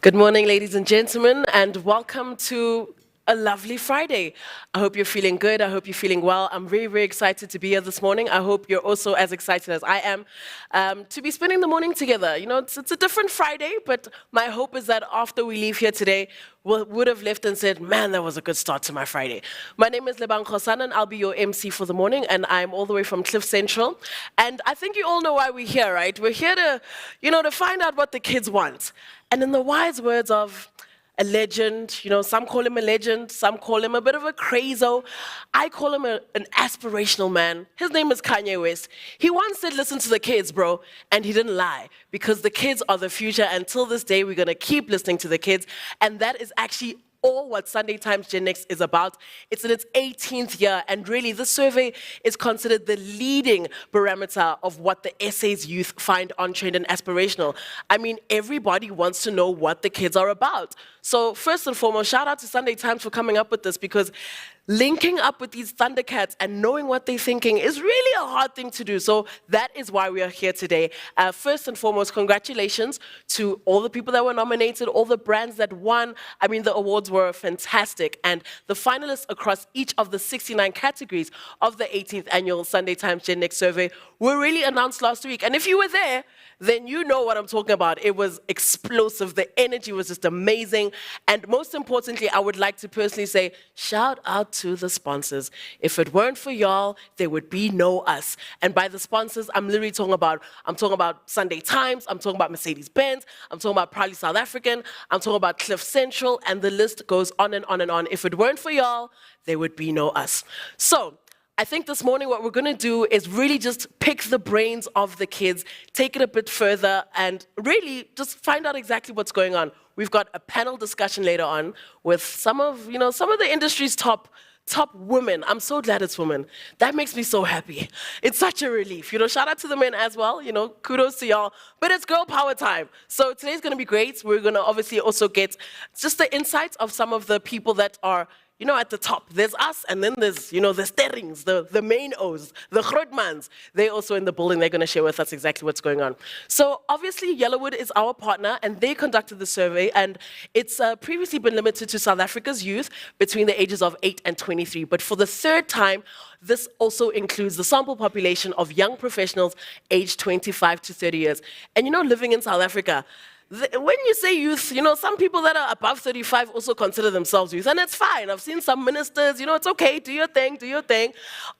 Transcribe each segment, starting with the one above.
Good morning, ladies and gentlemen, and welcome to a lovely Friday. I hope you're feeling good. I hope you're feeling well. I'm very, very excited to be here this morning. I hope you're also as excited as I am to be spending the morning together. You know, it's a different Friday, but my hope is that after we leave here today, we would have left and said, man, that was a good start to my Friday. My name is Lebang Khosan, and I'll be your MC for the morning, and I'm all the way from Cliff Central. And I think you all know why we're here, right? We're here to, to find out what the kids want. And in the wise words of a legend, some call him a legend, some call him a bit of a crazo. I call him an aspirational man. His name is Kanye West. He once said, listen to the kids, bro, and he didn't lie, because the kids are the future. Until this day, we're gonna keep listening to the kids, and that is actually all what Sunday Times GenNext is about. It's in its 18th year, and really this survey is considered the leading barometer of what the SA's youth find on-trend and aspirational. I mean, everybody wants to know what the kids are about. So first and foremost, shout out to Sunday Times for coming up with this, because linking up with these Thundercats and knowing what they're thinking is really a hard thing to do. So that is why we are here today. First and foremost, congratulations to all the people that were nominated, all the brands that won. I mean, the awards were fantastic. And the finalists across each of the 69 categories of the 18th annual Sunday Times GenNext survey were really announced last week. And if you were there, then you know what I'm talking about. It was explosive. The energy was just amazing. And most importantly, I would like to personally say, shout out to the sponsors. If it weren't for y'all, there would be no us. And by the sponsors, I'm literally talking about Sunday Times, I'm talking about Mercedes-Benz, I'm talking about Proudly South African, I'm talking about Cliff Central, and the list goes on and on and on. If it weren't for y'all, there would be no us. So, I think this morning what we're going to do is really just pick the brains of the kids, take it a bit further, and really just find out exactly what's going on. We've got a panel discussion later on with some of the industry's top women. I'm so glad it's women. That makes me so happy. It's such a relief. Shout out to the men as well. Kudos to y'all. But it's girl power time. So today's going to be great. We're going to obviously also get just the insights of some of the people that are at the top. There's us, and then there's, the sterrings, the main O's, the grootmans. They're also in the building. They're going to share with us exactly what's going on. So obviously, Yellowwood is our partner, and they conducted the survey, and it's previously been limited to South Africa's youth between the ages of 8 and 23. But for the third time, this also includes the sample population of young professionals aged 25 to 30 years. And living in South Africa, when you say youth, some people that are above 35 also consider themselves youth, and it's fine. I've seen some ministers, it's okay, do your thing, do your thing.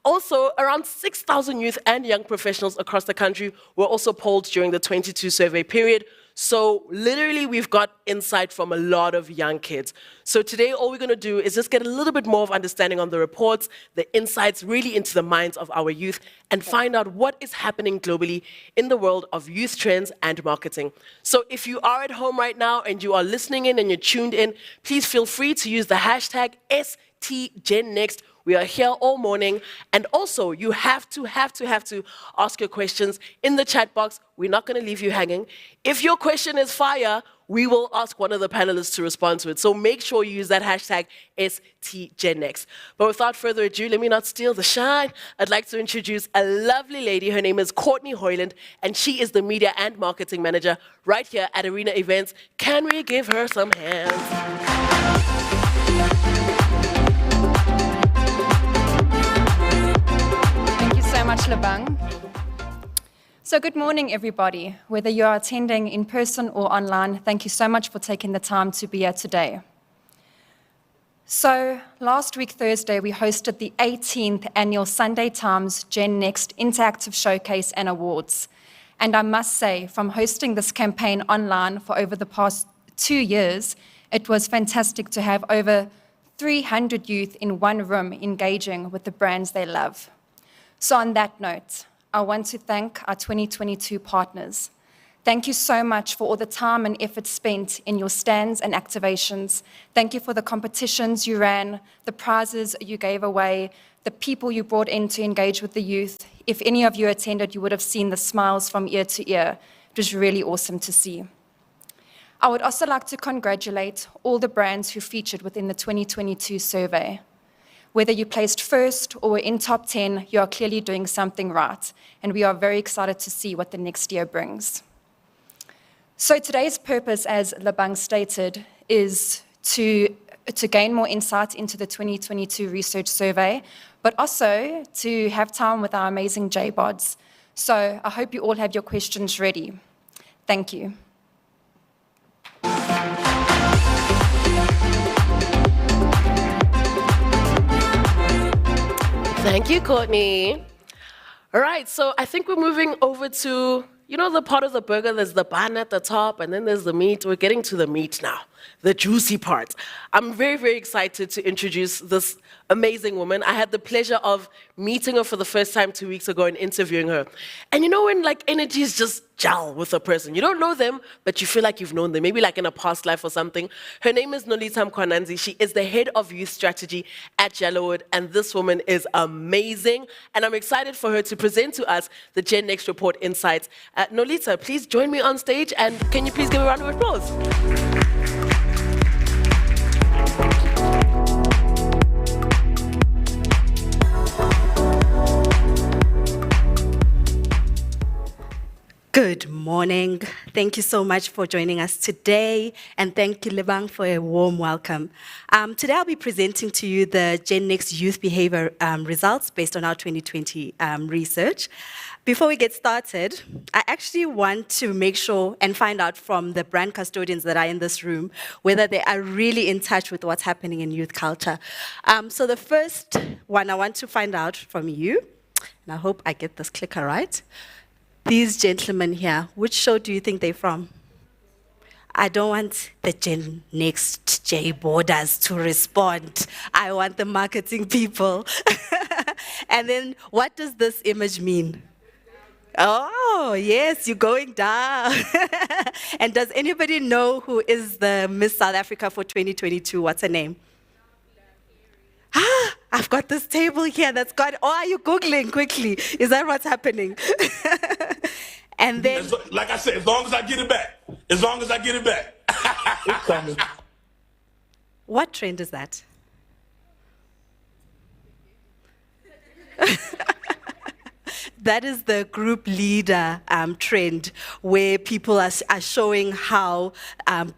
Also, around 6,000 youth and young professionals across the country were also polled during the 22 survey period. So literally, we've got insight from a lot of young kids. So today, all we're going to do is just get a little bit more of understanding on the reports, the insights really into the minds of our youth, and find out what is happening globally in the world of youth trends and marketing. So if you are at home right now and you are listening in and you're tuned in, please feel free to use the hashtag #STGenNext. We are here all morning, and also you have to ask your questions in the chat box. We're not going to leave you hanging. If your question is fire, we will ask one of the panelists to respond to it. So make sure you use that hashtag #STGenNext. But without further ado, let me not steal the shine. I'd like to introduce a lovely lady. Her name is Courtney Hoyland, and she is the media and marketing manager right here at Arena Events. Can we give her some hands? So much, Lebang. So good morning, everybody. Whether you are attending in person or online, thank you so much for taking the time to be here today. So last week, Thursday, we hosted the 18th annual Sunday Times GenNext Interactive Showcase and Awards. And I must say, from hosting this campaign online for over the past 2 years, it was fantastic to have over 300 youth in one room engaging with the brands they love. So on that note, I want to thank our 2022 partners. Thank you so much for all the time and effort spent in your stands and activations. Thank you for the competitions you ran, the prizes you gave away, the people you brought in to engage with the youth. If any of you attended, you would have seen the smiles from ear to ear. It was really awesome to see. I would also like to congratulate all the brands who featured within the 2022 survey. Whether you placed first or were in top 10, you are clearly doing something right, and we are very excited to see what the next year brings. So today's purpose, as Labang stated, is to gain more insight into the 2022 research survey, but also to have time with our amazing J-Bods. So I hope you all have your questions ready. Thank you. Thank you, Courtney. All right, so I think we're moving over to, you know, the part of the burger, there's the bun at the top, and then there's the meat. We're getting to the meat now, the juicy part. I'm very, very excited to introduce this amazing woman. I had the pleasure of meeting her for the first time 2 weeks ago and interviewing her. And you know when like energies just gel with a person? You don't know them, but you feel like you've known them, maybe like in a past life or something. Her name is Nolita Mkwananzi. She is the head of youth strategy at Eroded, and this woman is amazing. And I'm excited for her to present to us the GenNext report insights. Nolita, please join me on stage, and can you please give a round of applause? Good morning. Thank you so much for joining us today, and thank you, Lebang, for a warm welcome. Today I'll be presenting to you the GenNext youth behavior results based on our 2020 research. Before we get started, I actually want to make sure and find out from the brand custodians that are in this room whether they are really in touch with what's happening in youth culture. So the first one I want to find out from you, and I hope I get this clicker right. These gentlemen here, which show do you think they're from? I don't want the GenNext J-Borders to respond. I want the marketing people. And then what does this image mean? Oh, yes, you're going down. And does anybody know who is the Miss South Africa for 2022? What's her name? I've got this table here that's got, oh, are you Googling quickly? Is that what's happening? And then, like I said, as long as I get it back. As long as I get it back. It's coming. What trend is that? That is the group leader trend, where people are showing how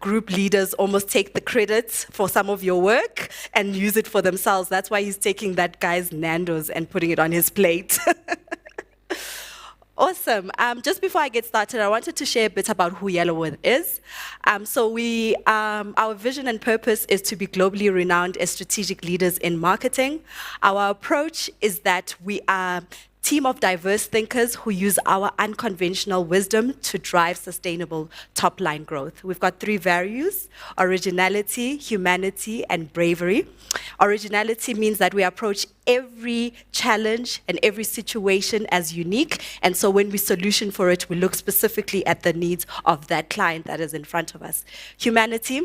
group leaders almost take the credits for some of your work and use it for themselves. That's why he's taking that guy's Nando's and putting it on his plate. Awesome. Just before I get started, I wanted to share a bit about who Eroded is. Our vision and purpose is to be globally renowned as strategic leaders in marketing. Our approach is that we are team of diverse thinkers who use our unconventional wisdom to drive sustainable top-line growth. We've got 3 values: originality, humanity, and bravery. Originality means that we approach every challenge and every situation as unique, and so when we solution for it, we look specifically at the needs of that client that is in front of us. Humanity,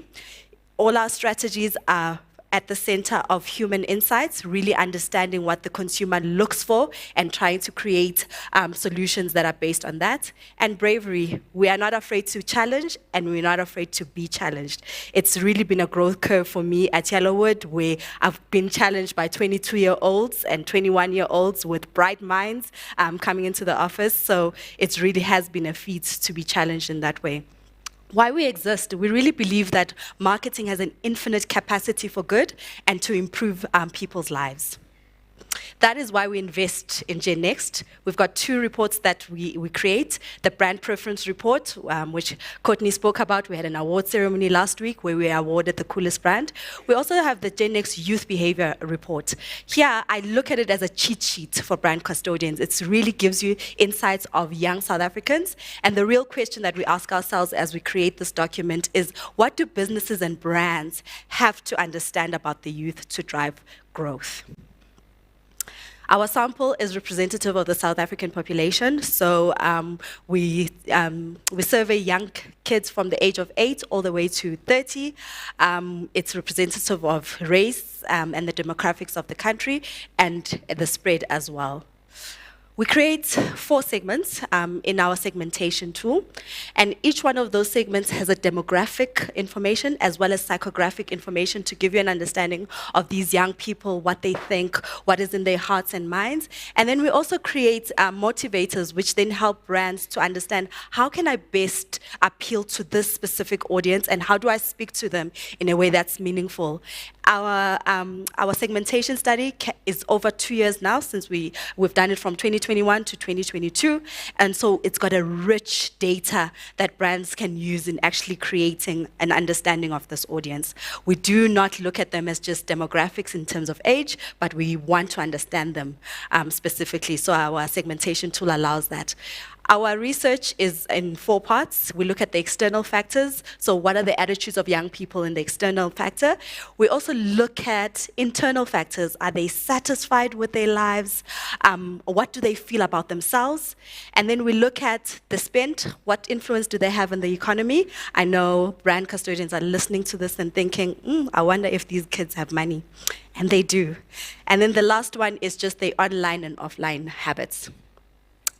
all our strategies are at the center of human insights, really understanding what the consumer looks for and trying to create solutions that are based on that. And bravery, we are not afraid to challenge, and we're not afraid to be challenged. It's really been a growth curve for me at Eroded, where I've been challenged by 22-year-olds and 21-year-olds with bright minds coming into the office. So it really has been a feat to be challenged in that way. Why we exist, we really believe that marketing has an infinite capacity for good and to improve people's lives. That is why we invest in GenNext. We've got 2 reports that we create. The brand preference report, which Courtney spoke about. We had an award ceremony last week where we awarded the coolest brand. We also have the GenNext youth behavior report. Here, I look at it as a cheat sheet for brand custodians. It really gives you insights of young South Africans. And the real question that we ask ourselves as we create this document is, what do businesses and brands have to understand about the youth to drive growth? Our sample is representative of the South African population. So we survey young kids from the age of 8 all the way to 30. It's representative of race and the demographics of the country and the spread as well. We create 4 segments in our segmentation tool, and each one of those segments has a demographic information as well as psychographic information to give you an understanding of these young people, what they think, what is in their hearts and minds. And then we also create motivators, which then help brands to understand how can I best appeal to this specific audience and how do I speak to them in a way that's meaningful. Our segmentation study is over 2 years now, since we've done it from 2021 to 2022, and so it's got a rich data that brands can use in actually creating an understanding of this audience. We do not look at them as just demographics in terms of age, but we want to understand them specifically, so our segmentation tool allows that. Our research is in 4 parts. We look at the external factors, so what are the attitudes of young people in the external factor. We also look at internal factors. Are they satisfied with their lives? What do they feel about themselves? And then we look at the spend. What influence do they have in the economy? I know brand custodians are listening to this and thinking, I wonder if these kids have money. And they do. And then the last one is just the online and offline habits.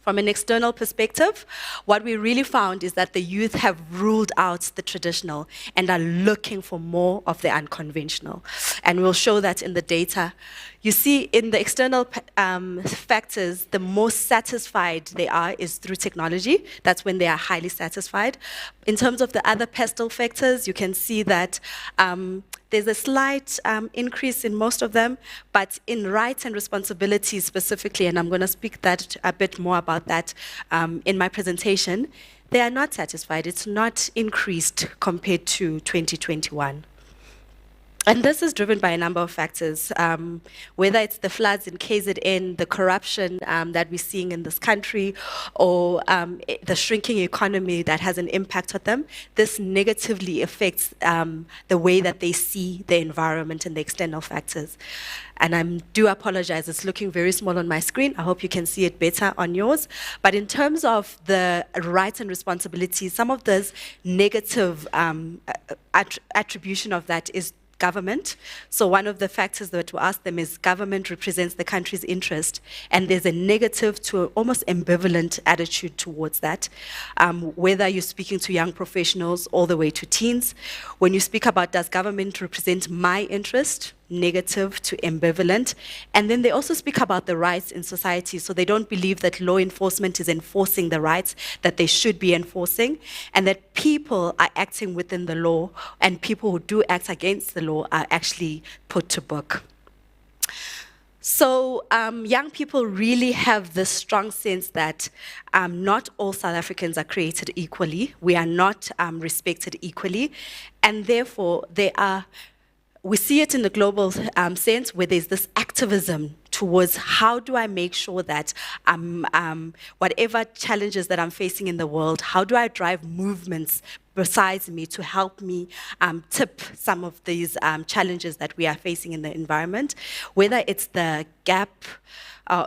From an external perspective, what we really found is that the youth have ruled out the traditional and are looking for more of the unconventional. And we'll show that in the data. You see, in the external factors, the most satisfied they are is through technology. That's when they are highly satisfied. In terms of the other pestle factors, you can see that there's a slight increase in most of them, but in rights and responsibilities specifically, and I'm going to speak that a bit more about that in my presentation, they are not satisfied. It's not increased compared to 2021. And this is driven by a number of factors, whether it's the floods in KZN, the corruption that we're seeing in this country, or the shrinking economy that has an impact on them. This negatively affects the way that they see the environment and the external factors. And I do apologize, it's looking very small on my screen. I hope you can see it better on yours. But in terms of the rights and responsibilities, some of this negative attribution of that is government. So one of the factors that we ask them is government represents the country's interest, and there's a negative to almost ambivalent attitude towards that, whether you're speaking to young professionals all the way to teens. When you speak about does government represent my interest, negative to ambivalent. And then they also speak about the rights in society, so they don't believe that law enforcement is enforcing the rights that they should be enforcing, and that people are acting within the law, and people who do act against the law are actually put to book. So young people really have this strong sense that not all South Africans are created equally. We are not respected equally, and therefore we see it in the global sense, where there's this activism towards how do I make sure that whatever challenges that I'm facing in the world, how do I drive movements besides me to help me tip some of these challenges that we are facing in the environment, whether it's the gap,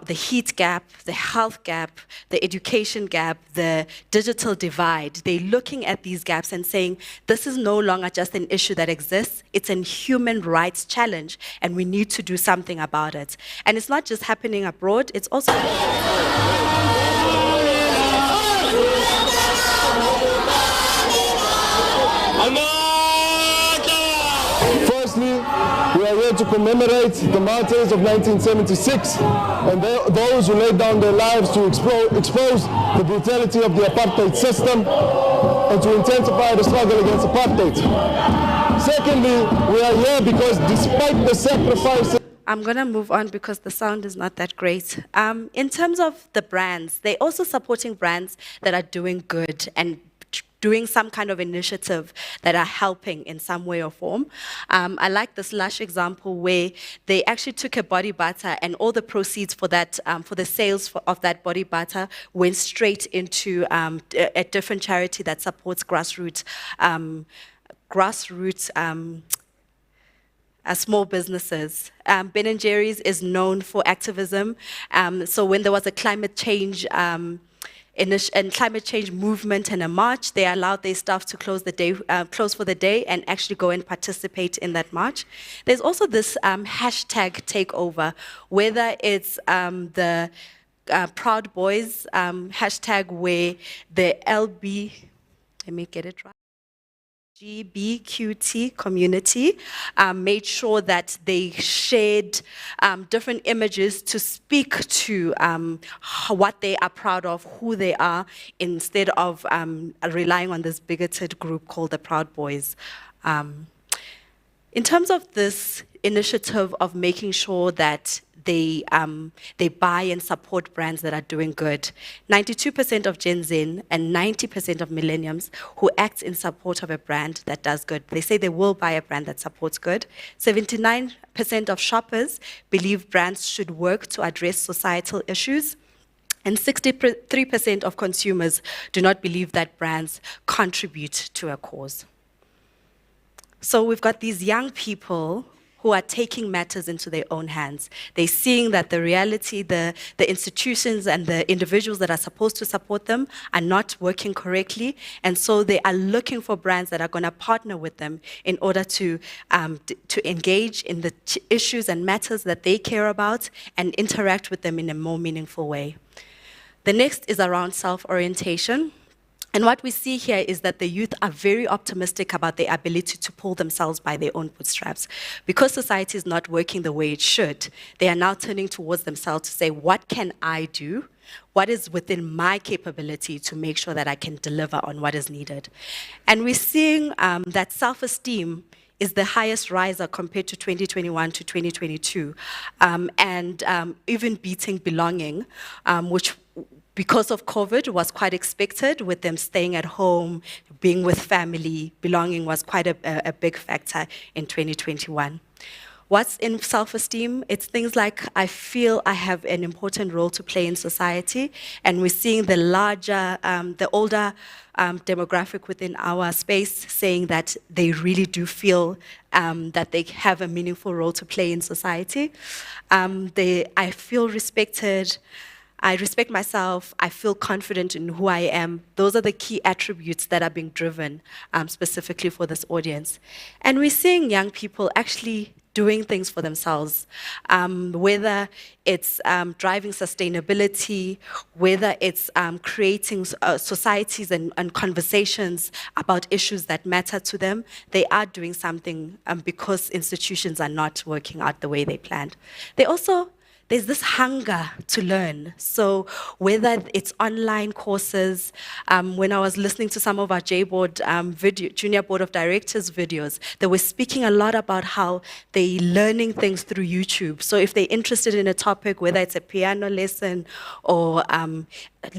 the heat gap, the health gap, the education gap, the digital divide. They're looking at these gaps and saying, this is no longer just an issue that exists, it's a human rights challenge, and we need to do something about it. And it's not just happening abroad, it's also... Firstly, we are here to commemorate the martyrs of 1976 and those who laid down their lives to expose the brutality of the apartheid system and to intensify the struggle against apartheid. Secondly, we are here because despite the sacrifices... I'm going to move on because the sound is not that great. In terms of the brands, they're also supporting brands that are doing good and doing some kind of initiative that are helping in some way or form. I like this Lush example where they actually took a body butter and all the proceeds for that, for the sales of that body butter went straight into a different charity that supports grassroots small businesses. Ben & Jerry's is known for activism. So when there was a climate change movement and a march, they allowed their staff to close for the day and actually go and participate in that march. There's also this hashtag takeover, whether it's the Proud Boys hashtag where the let me get it right. GBQT community made sure that they shared different images to speak to what they are proud of, who they are, instead of relying on this bigoted group called the Proud Boys. In terms of this initiative of making sure that they buy and support brands that are doing good. 92% of Gen Z and 90% of millennials who act in support of a brand that does good, they say they will buy a brand that supports good. 79% of shoppers believe brands should work to address societal issues. And 63% of consumers do not believe that brands contribute to a cause. So we've got these young people who are taking matters into their own hands. They're seeing that the reality, the institutions and the individuals that are supposed to support them are not working correctly, and so they are looking for brands that are going to partner with them in order to engage in the issues and matters that they care about and interact with them in a more meaningful way. The next is around self-orientation. And what we see here is that the youth are very optimistic about their ability to pull themselves by their own bootstraps. Because society is not working the way it should, they are now turning towards themselves to say, what can I do? What is within my capability to make sure that I can deliver on what is needed? And we're seeing that self-esteem is the highest riser compared to 2021 to 2022, and even beating belonging, which because of COVID, was quite expected, with them staying at home, being with family. Belonging was quite a big factor in 2021. What's in self-esteem? It's things like, I feel I have an important role to play in society, and we're seeing the larger, the older demographic within our space saying that they really do feel that they have a meaningful role to play in society. I feel respected. I respect myself, I feel confident in who I am. Those are the key attributes that are being driven specifically for this audience. And we're seeing young people actually doing things for themselves, whether it's driving sustainability, whether it's creating societies and conversations about issues that matter to them. They are doing something because institutions are not working out the way they planned. There's this hunger to learn. So whether it's online courses, when I was listening to some of our J-Board Junior Board of Directors videos, they were speaking a lot about how they're learning things through YouTube. So if they're interested in a topic, whether it's a piano lesson or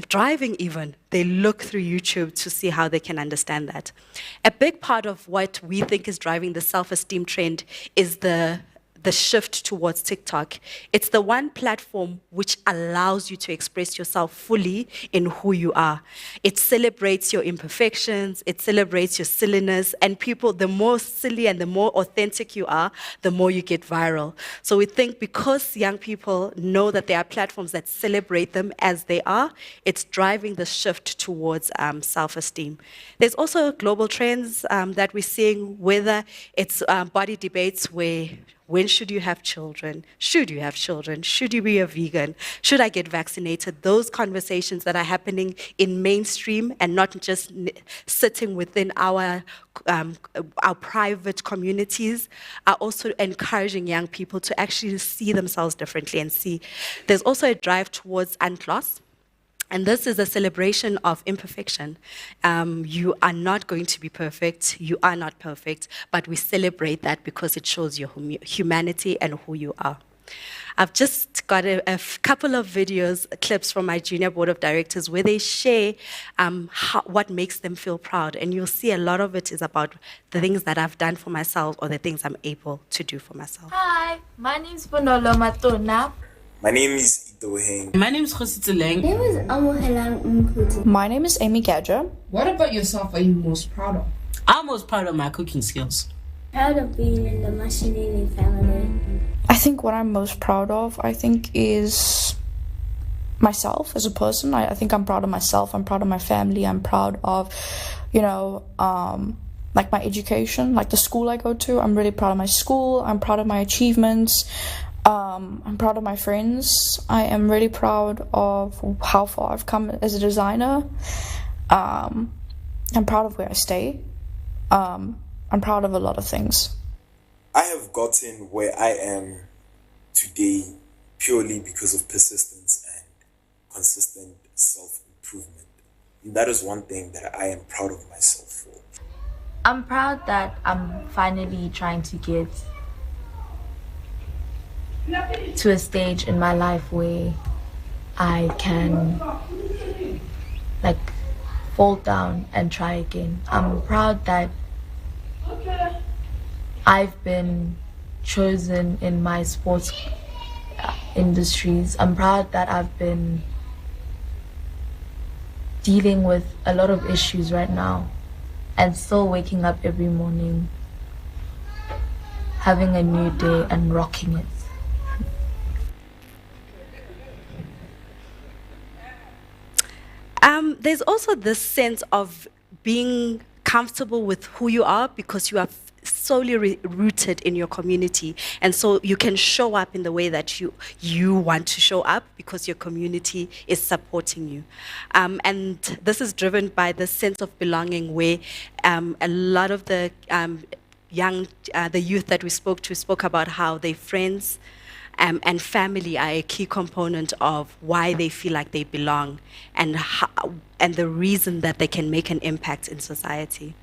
driving even, they look through YouTube to see how they can understand that. A big part of what we think is driving the self-esteem trend is the shift towards TikTok. It's the one platform which allows you to express yourself fully in who you are. It celebrates your imperfections, it celebrates your silliness, and people, the more silly and the more authentic you are, the more you get viral. So we think because young people know that there are platforms that celebrate them as they are, it's driving the shift towards self-esteem. There's also global trends that we're seeing, whether it's body debates where when should you have children? Should you have children? Should you be a vegan? Should I get vaccinated? Those conversations that are happening in mainstream and not just sitting within our private communities are also encouraging young people to actually see themselves differently and see. There's also a drive towards unclass. And this is a celebration of imperfection. You are not going to be perfect. You are not perfect. But we celebrate that because it shows your humanity and who you are. I've just got a couple of videos, clips from my Junior Board of Directors where they share what makes them feel proud. And you'll see a lot of it is about the things that I've done for myself or the things I'm able to do for myself. Hi, my name's Bonolo Matona. My name is Idoheng. My name is Khosituleng. My name is Amohelang Mputi. My name is Amy Gadra. What about yourself are you most proud of? I'm most proud of my cooking skills. Proud of being in the Mashinini family. I think what I'm most proud of, is myself as a person. I think I'm proud of myself. I'm proud of my family. I'm proud of, like my education, like the school I go to. I'm really proud of my school. I'm proud of my achievements. I'm proud of my friends. I am really proud of how far I've come as a designer. I'm proud of where I stay. I'm proud of a lot of things. I have gotten where I am today purely because of persistence and consistent self-improvement. And that is one thing that I am proud of myself for. I'm proud that I'm finally trying to get to a stage in my life where I can fall down and try again. I'm proud that I've been chosen in my sports industries. I'm proud that I've been dealing with a lot of issues right now and still waking up every morning, having a new day and rocking it. There's also this sense of being comfortable with who you are because you are solely rooted in your community, and so you can show up in the way that you want to show up because your community is supporting you. And this is driven by the sense of belonging, where a lot of the the youth that we spoke about how their friends and family are a key component of why they feel like they belong and the reason that they can make an impact in society.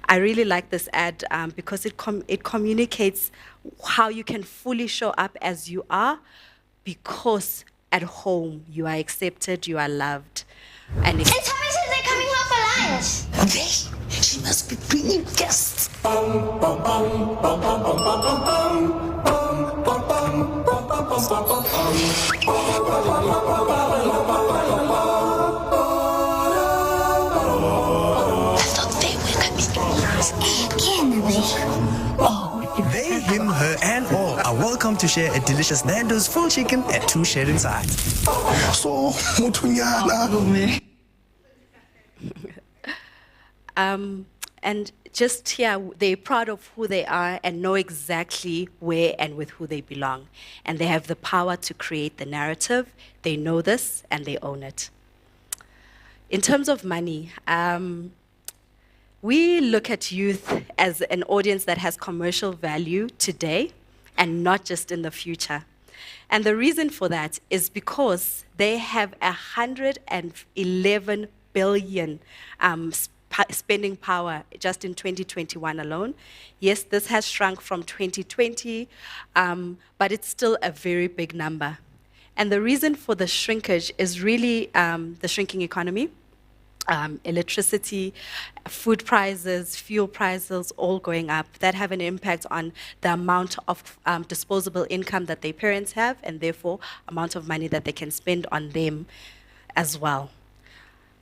I really like this ad because it communicates how you can fully show up as you are, because at home you are accepted, you are loved. And Tommy says they're coming home for lunch. Okay, she must be bringing guests. They, him, her, and all are welcome to share a delicious Nando's full chicken and 2 sharing sides. So, mutunyana. And just here, they're proud of who they are and know exactly where and with who they belong. And they have the power to create the narrative. They know this and they own it. In terms of money, we look at youth as an audience that has commercial value today and not just in the future. And the reason for that is because they have 111 billion spending power just in 2021 alone. Yes, this has shrunk from 2020, but it's still a very big number. And the reason for the shrinkage is really the shrinking economy. Electricity, food prices, fuel prices, all going up, that have an impact on the amount of disposable income that their parents have, and therefore amount of money that they can spend on them as well.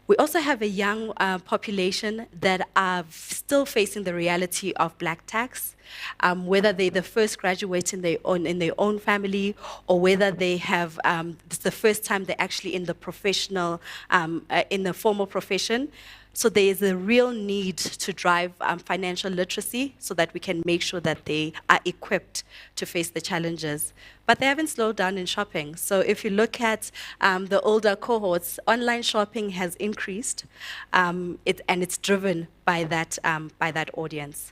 We also have a young population that are still facing the reality of black tax, whether they're the first graduate in their own family, or whether they have it's the first time they're actually in the professional, in the formal profession. So there is a real need to drive financial literacy so that we can make sure that they are equipped to face the challenges. But they haven't slowed down in shopping. So if you look at the older cohorts, online shopping has increased, and it's driven by that audience.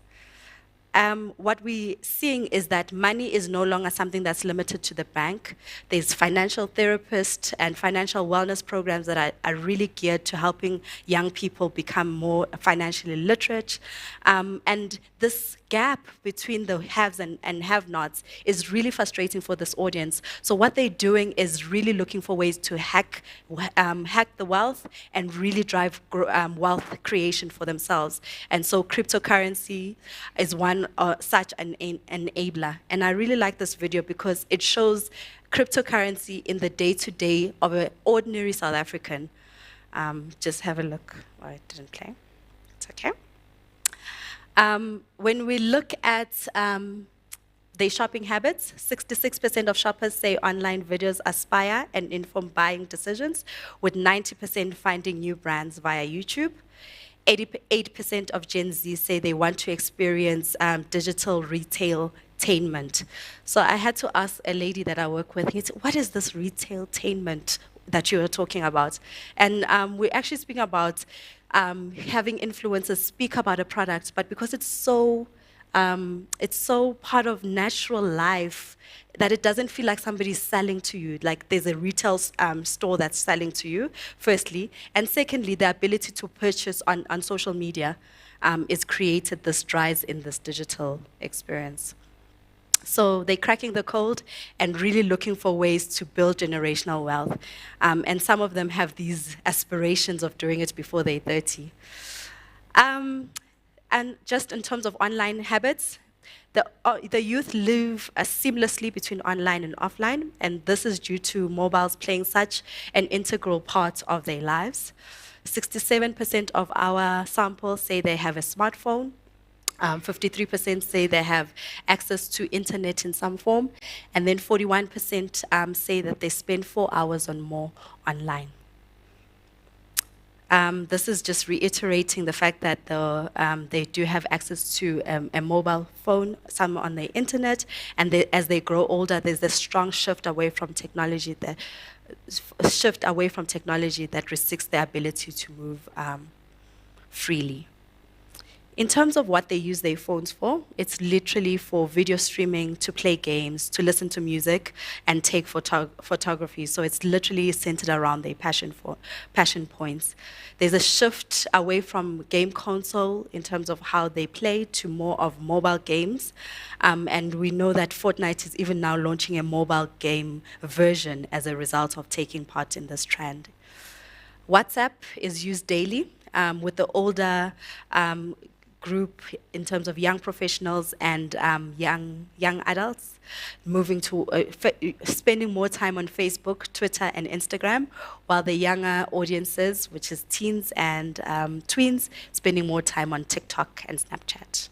What we're seeing is that money is no longer something that's limited to the bank. There's financial therapists and financial wellness programs that are really geared to helping young people become more financially literate. And this gap between the haves and have-nots is really frustrating for this audience. So what they're doing is really looking for ways to hack the wealth and really drive wealth creation for themselves. And so cryptocurrency is one such an enabler. And I really like this video because it shows cryptocurrency in the day-to-day of an ordinary South African. Just have a look. Oh, it didn't play. It's okay. When we look at their shopping habits, 66% of shoppers say online videos aspire and inform buying decisions, with 90% finding new brands via YouTube. 88% of Gen Z say they want to experience digital retail retailtainment. So I had to ask a lady that I work with, what is this retailtainment that you are talking about? And we're actually speaking about having influencers speak about a product, but because it's so part of natural life that it doesn't feel like somebody's selling to you, like there's a retail store that's selling to you, firstly. And secondly, the ability to purchase on social media is created this rise in this digital experience. So they're cracking the code and really looking for ways to build generational wealth. And some of them have these aspirations of doing it before they're 30. And just in terms of online habits, the youth live seamlessly between online and offline, and this is due to mobiles playing such an integral part of their lives. 67% of our samples say they have a smartphone. 53% say they have access to internet in some form, and then 41% say that they spend 4 hours or more online. This is just reiterating the fact that they do have access to a mobile phone, some on the internet, and as they grow older, there's a strong shift away from technology that restricts their ability to move freely. In terms of what they use their phones for, it's literally for video streaming, to play games, to listen to music, and take photography. So it's literally centered around their passion points. There's a shift away from game console in terms of how they play to more of mobile games. And we know that Fortnite is even now launching a mobile game version as a result of taking part in this trend. WhatsApp is used daily with the older group in terms of young professionals and young adults moving to spending more time on Facebook, Twitter, and Instagram, while the younger audiences, which is teens and tweens, spending more time on TikTok and Snapchat.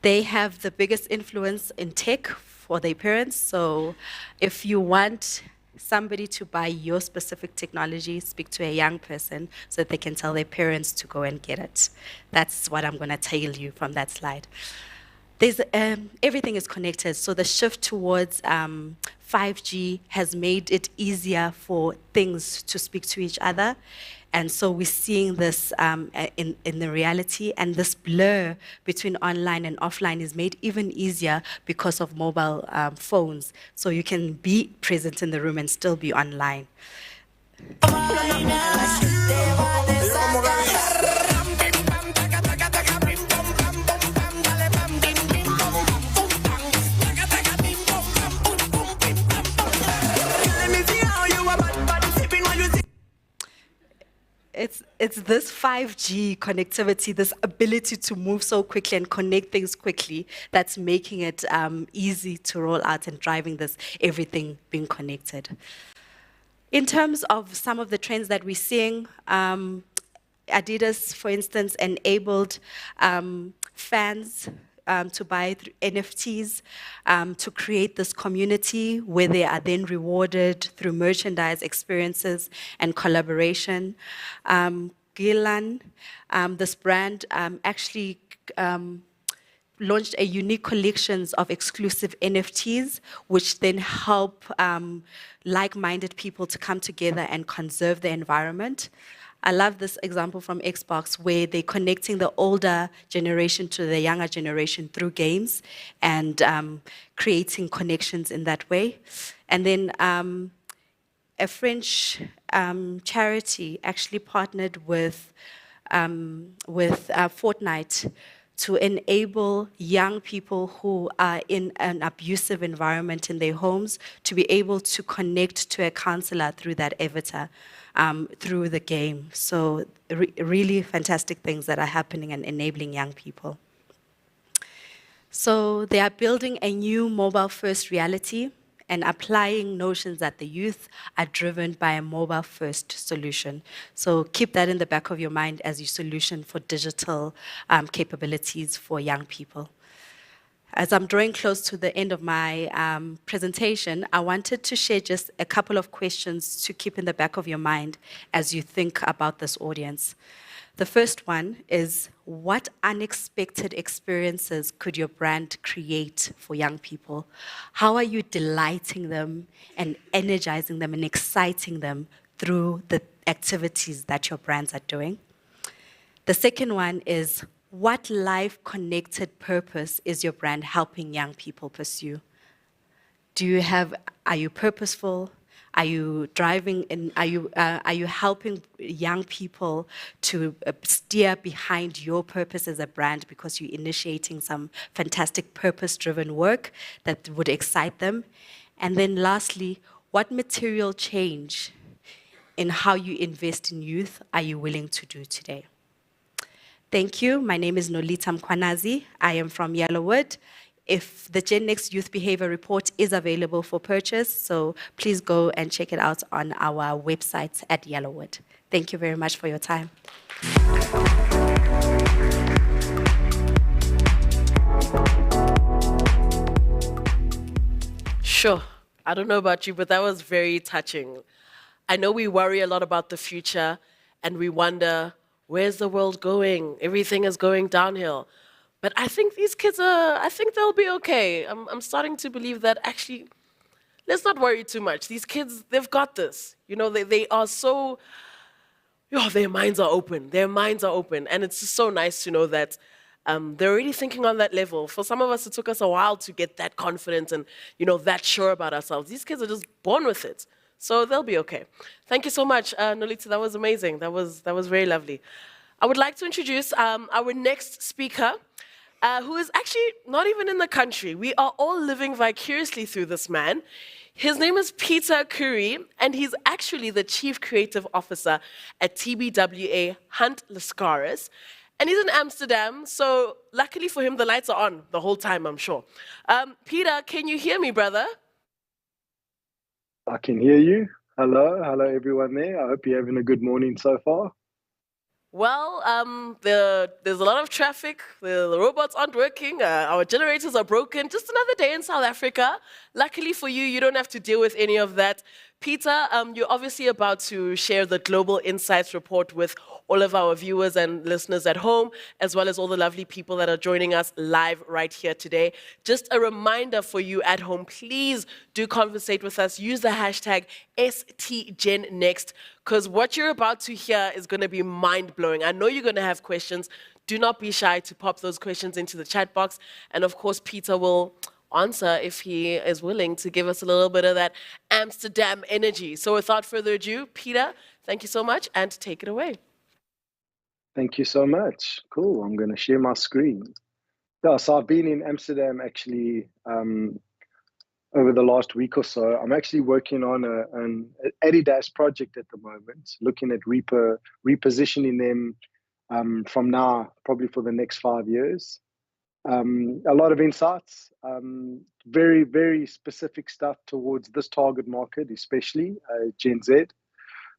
They have the biggest influence in tech for their parents, so if you want somebody to buy your specific technology, speak to a young person so that they can tell their parents to go and get it. That's what I'm going to tell you from that slide. There's, everything is connected, so the shift towards 5G has made it easier for things to speak to each other. And so we're seeing this in the reality, and this blur between online and offline is made even easier because of mobile phones. So you can be present in the room and still be online. It's this 5G connectivity, this ability to move so quickly and connect things quickly, that's making it easy to roll out and driving this everything being connected. In terms of some of the trends that we're seeing, Adidas, for instance, enabled fans to buy NFTs to create this community where they are then rewarded through merchandise, experiences, and collaboration. Gilan, this brand, actually launched a unique collections of exclusive NFTs, which then help like-minded people to come together and conserve the environment. I love this example from Xbox, where they're connecting the older generation to the younger generation through games and creating connections in that way. And then a French charity actually partnered with Fortnite to enable young people who are in an abusive environment in their homes to be able to connect to a counselor through that avatar, through the game. So really fantastic things that are happening and enabling young people. So they are building a new mobile-first reality and applying notions that the youth are driven by a mobile-first solution. So keep that in the back of your mind as your solution for digital capabilities for young people. As I'm drawing close to the end of my presentation, I wanted to share just a couple of questions to keep in the back of your mind as you think about this audience. The first one is, what unexpected experiences could your brand create for young people? How are you delighting them and energizing them and exciting them through the activities that your brands are doing? The second one is, what life-connected purpose is your brand helping young people pursue? Are you purposeful? Are you driving and are you helping young people to steer behind your purpose as a brand because you're initiating some fantastic purpose-driven work that would excite them? And then lastly, what material change in how you invest in youth are you willing to do today? Thank you. My name is Nolita Mkwanazi. I am from Yellowwood. If the GenNext Youth Behavior Report is available for purchase, so please go and check it out on our website at Yellowwood. Thank you very much for your time. Sure. I don't know about you, but that was very touching. I know we worry a lot about the future and we wonder, where's the world going? Everything is going downhill. But I think these kids I think they'll be okay. I'm starting to believe that actually, let's not worry too much. These kids, they've got this. You know, they are so, their minds are open. Their minds are open. And it's just so nice to know that they're already thinking on that level. For some of us, it took us a while to get that confident and, that sure about ourselves. These kids are just born with it. So they'll be okay. Thank you so much, Nolita. That was amazing. That was very lovely. I would like to introduce our next speaker, who is actually not even in the country. We are all living vicariously through this man. His name is Peter Curry, and he's actually the Chief Creative Officer at TBWA Hunt Lascaris. And he's in Amsterdam, so luckily for him, the lights are on the whole time, I'm sure. Peter, can you hear me, brother? I can hear you. Hello everyone there. I hope you're having a good morning so far. Well, there's a lot of traffic. The robots aren't working. Our generators are broken. Just another day in South Africa. Luckily for you, you don't have to deal with any of that. Peter, you're obviously about to share the Global Insights report with all of our viewers and listeners at home, as well as all the lovely people that are joining us live right here today. Just a reminder for you at home, please do conversate with us. Use the hashtag #STGenNext, because what you're about to hear is going to be mind-blowing. I know you're going to have questions. Do not be shy to pop those questions into the chat box. And of course, Peter will answer if he is willing to give us a little bit of that Amsterdam energy. So without further ado, Peter, thank you so much, and take it away. Thank you so much. Cool. I'm going to share my screen. Yeah, so I've been in Amsterdam actually over the last week or so. I'm actually working on an Adidas project at the moment, looking at repositioning them from now, probably for the next 5 years. A lot of insights, very, very specific stuff towards this target market, especially Gen Z.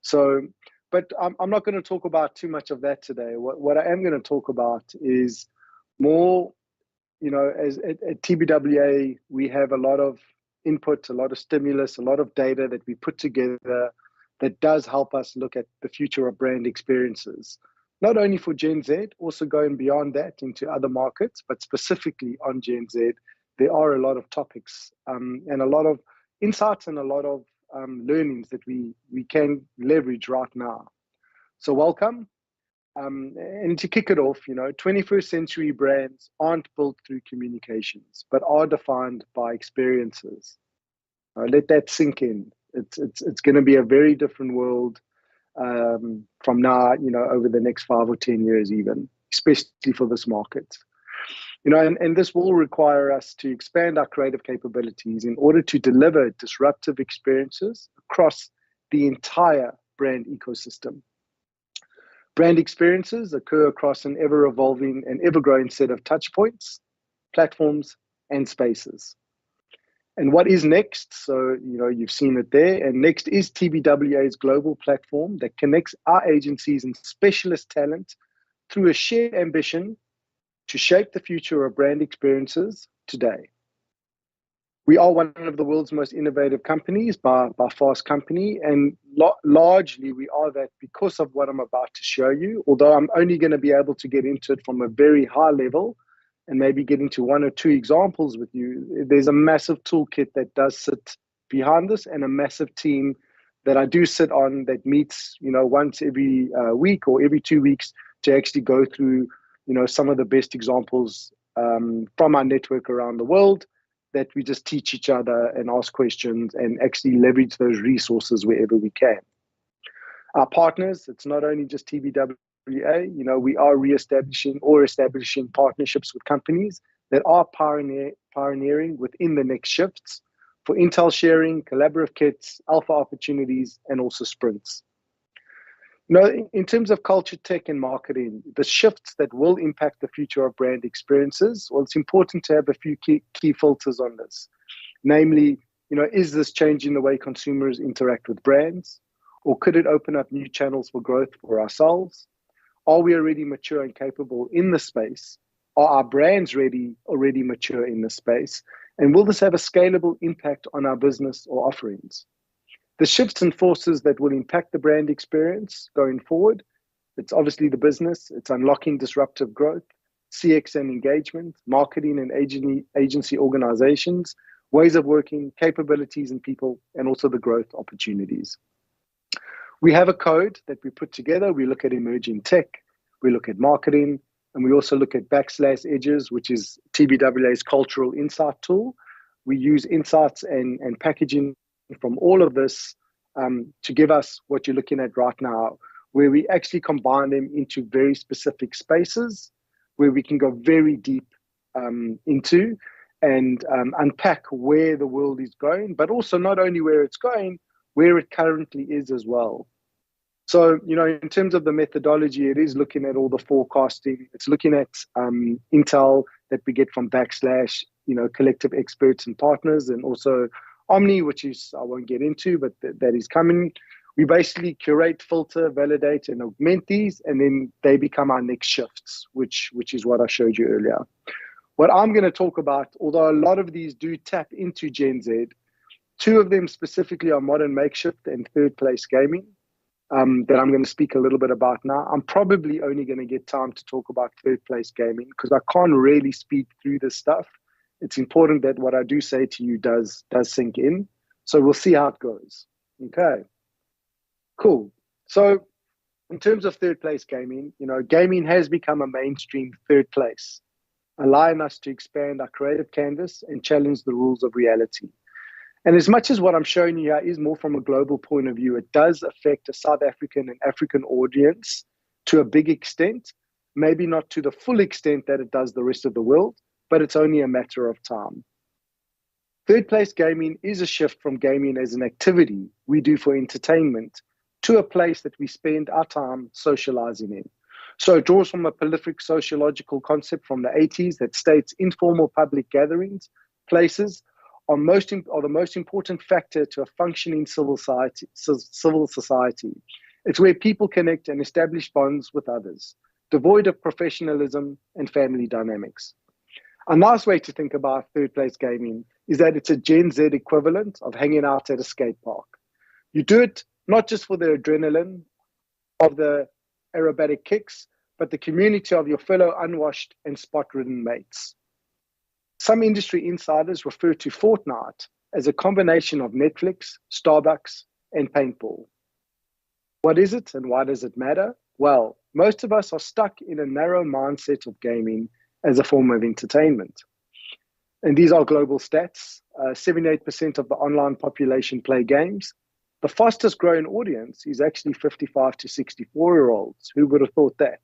So, but I'm not going to talk about too much of that today. What I am going to talk about is more, as at TBWA, we have a lot of input, a lot of stimulus, a lot of data that we put together that does help us look at the future of brand experiences. Not only for Gen Z, also going beyond that into other markets, but specifically on Gen Z, there are a lot of topics and a lot of insights and a lot of learnings that we can leverage right now. So welcome. And to kick it off, 21st century brands aren't built through communications, but are defined by experiences. Let that sink in. It's going to be a very different world from now, over the next 5 or 10 years even, especially for this market. And this will require us to expand our creative capabilities in order to deliver disruptive experiences across the entire brand ecosystem. Brand experiences occur across an ever-evolving and ever-growing set of touch points, platforms, and spaces. And what is Next? So, you've seen it there. And Next is TBWA's global platform that connects our agencies and specialist talent through a shared ambition to shape the future of brand experiences today. We are one of the world's most innovative companies by Fast Company, and largely we are that because of what I'm about to show you, although I'm only going to be able to get into it from a very high level and maybe get into one or two examples with you. There's a massive toolkit that does sit behind this, and a massive team that I do sit on that meets, once every week or every 2 weeks to actually go through, some of the best examples from our network around the world, that we just teach each other and ask questions and actually leverage those resources wherever we can. Our partners, it's not only just TBWA, we are establishing partnerships with companies that are pioneering within the next shifts for intel sharing, collaborative kits, alpha opportunities, and also sprints. In terms of culture, tech, and marketing, the shifts that will impact the future of brand experiences, well, it's important to have a few key filters on this. Namely, is this changing the way consumers interact with brands? Or could it open up new channels for growth for ourselves? Are we already mature and capable in the space? Are our brands already mature in the space? And will this have a scalable impact on our business or offerings? The shifts and forces that will impact the brand experience going forward, it's obviously the business, it's unlocking disruptive growth, CX and engagement, marketing and agency organizations, ways of working, capabilities and people, and also the growth opportunities. We have a code that we put together. We look at emerging tech, we look at marketing, and we also look at /edges, which is TBWA's cultural insight tool. We use insights and packaging from all of this to give us what you're looking at right now, where we actually combine them into very specific spaces where we can go very deep into and unpack where the world is going, but also not only where it's going, where it currently is as well. So, in terms of the methodology, it is looking at all the forecasting. It's looking at intel that we get from / collective experts and partners, and also Omni, which is, I won't get into, but that is coming. We basically curate, filter, validate, and augment these, and then they become our next shifts, which is what I showed you earlier. What I'm going to talk about, although a lot of these do tap into Gen Z, two of them specifically are modern makeshift and third place gaming, that I'm going to speak a little bit about now. I'm probably only going to get time to talk about third place gaming because I can't really speed through this stuff. It's important that what I do say to you does sink in. So we'll see how it goes. Okay, cool. So in terms of third place gaming, gaming has become a mainstream third place, allowing us to expand our creative canvas and challenge the rules of reality. And as much as what I'm showing you here is more from a global point of view, it does affect a South African and African audience to a big extent, maybe not to the full extent that it does the rest of the world, but it's only a matter of time. Third place gaming is a shift from gaming as an activity we do for entertainment to a place that we spend our time socializing in. So it draws from a prolific sociological concept from the 80s that states informal public gatherings, places, are the most important factor to a functioning civil society. It's where people connect and establish bonds with others, devoid of professionalism and family dynamics. A nice way to think about third place gaming is that it's a Gen Z equivalent of hanging out at a skate park. You do it not just for the adrenaline of the aerobatic kicks, but the community of your fellow unwashed and spot-ridden mates. Some industry insiders refer to Fortnite as a combination of Netflix, Starbucks, and paintball. What is it and why does it matter? Well, most of us are stuck in a narrow mindset of gaming as a form of entertainment. And these are global stats. 78% of the online population play games. The fastest growing audience is actually 55 to 64-year-olds. Who would have thought that?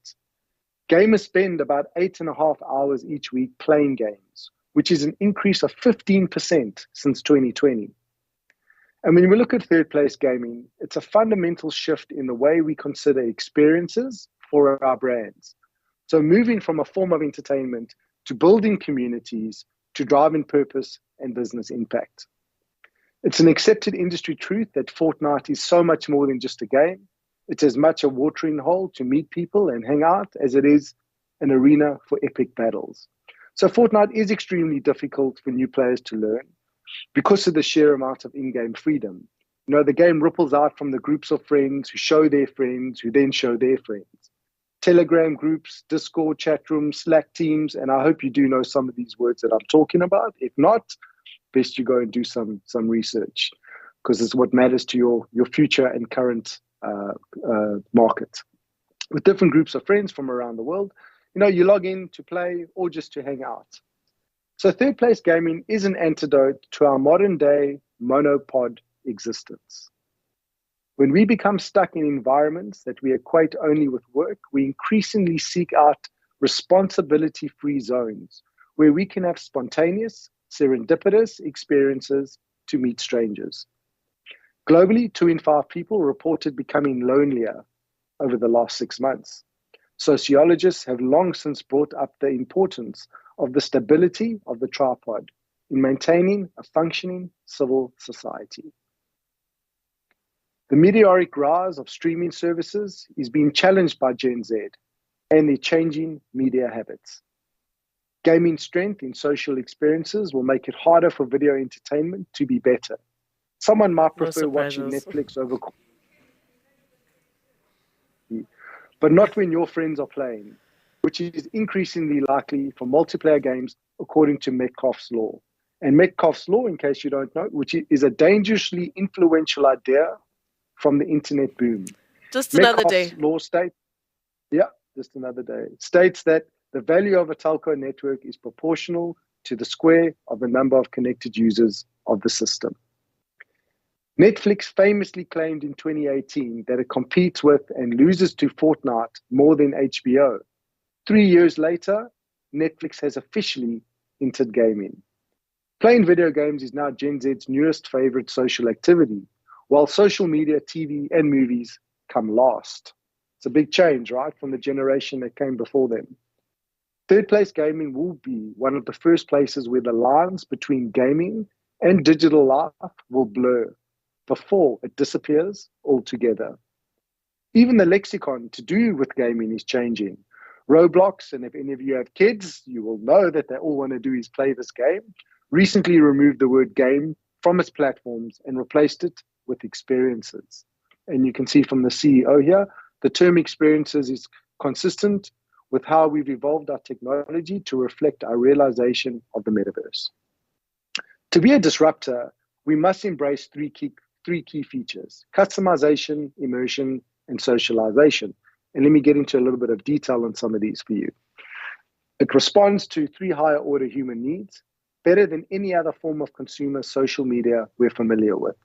Gamers spend about 8.5 hours each week playing games, which is an increase of 15% since 2020. And when we look at third place gaming, it's a fundamental shift in the way we consider experiences for our brands. So moving from a form of entertainment to building communities, to driving purpose and business impact. It's an accepted industry truth that Fortnite is so much more than just a game. It's as much a watering hole to meet people and hang out as it is an arena for epic battles. So Fortnite is extremely difficult for new players to learn. because of the sheer amount of in-game freedom. You know, the game ripples out from the groups of friends who show their friends, who then show their friends. Telegram groups, Discord chat rooms, Slack teams, and I hope you do know some of these words that I'm talking about. If not, best you go and do some research, because it's what matters to your future and current market. With different groups of friends from around the world, you know, you log in to play or just to hang out. So third place gaming is an antidote to our modern day monopod existence. When we become stuck in environments that we equate only with work, we increasingly seek out responsibility-free zones where we can have spontaneous, serendipitous experiences to meet strangers. Globally, 2 in 5 people reported becoming lonelier over the last 6 months. Sociologists have long since brought up the importance of the stability of the tripod in maintaining a functioning civil society. The meteoric rise of streaming services is being challenged by Gen Z and their changing media habits. Gaming strength in social experiences will make it harder for video entertainment to be better. Someone might prefer watching Netflix over, but not when your friends are playing, which is increasingly likely for multiplayer games according to Metcalfe's law. And Metcalfe's law, in case you don't know, which is a dangerously influential idea from the internet boom. Just another Metcalfe's day. law states that the value of a telco network is proportional to the square of the number of connected users of the system. Netflix famously claimed in 2018 that it competes with and loses to Fortnite more than HBO. 3 years later, Netflix has officially entered gaming. Playing video games is now Gen Z's newest favorite social activity, while social media, TV, and movies come last. It's a big change, right, from the generation that came before them. Third place gaming will be one of the first places where the lines between gaming and digital life will blur before it disappears altogether. Even the lexicon to do with gaming is changing. Roblox, and if any of you have kids, you will know that they all want to do is play this game, recently removed the word game from its platforms and replaced it with experiences. And you can see from the CEO here, the term experiences is consistent with how we've evolved our technology to reflect our realization of the metaverse. To be a disruptor, we must embrace three key features: customization, immersion, and socialization. And let me get into a little bit of detail on some of these for you. It responds to 3 higher order human needs better than any other form of consumer social media we're familiar with.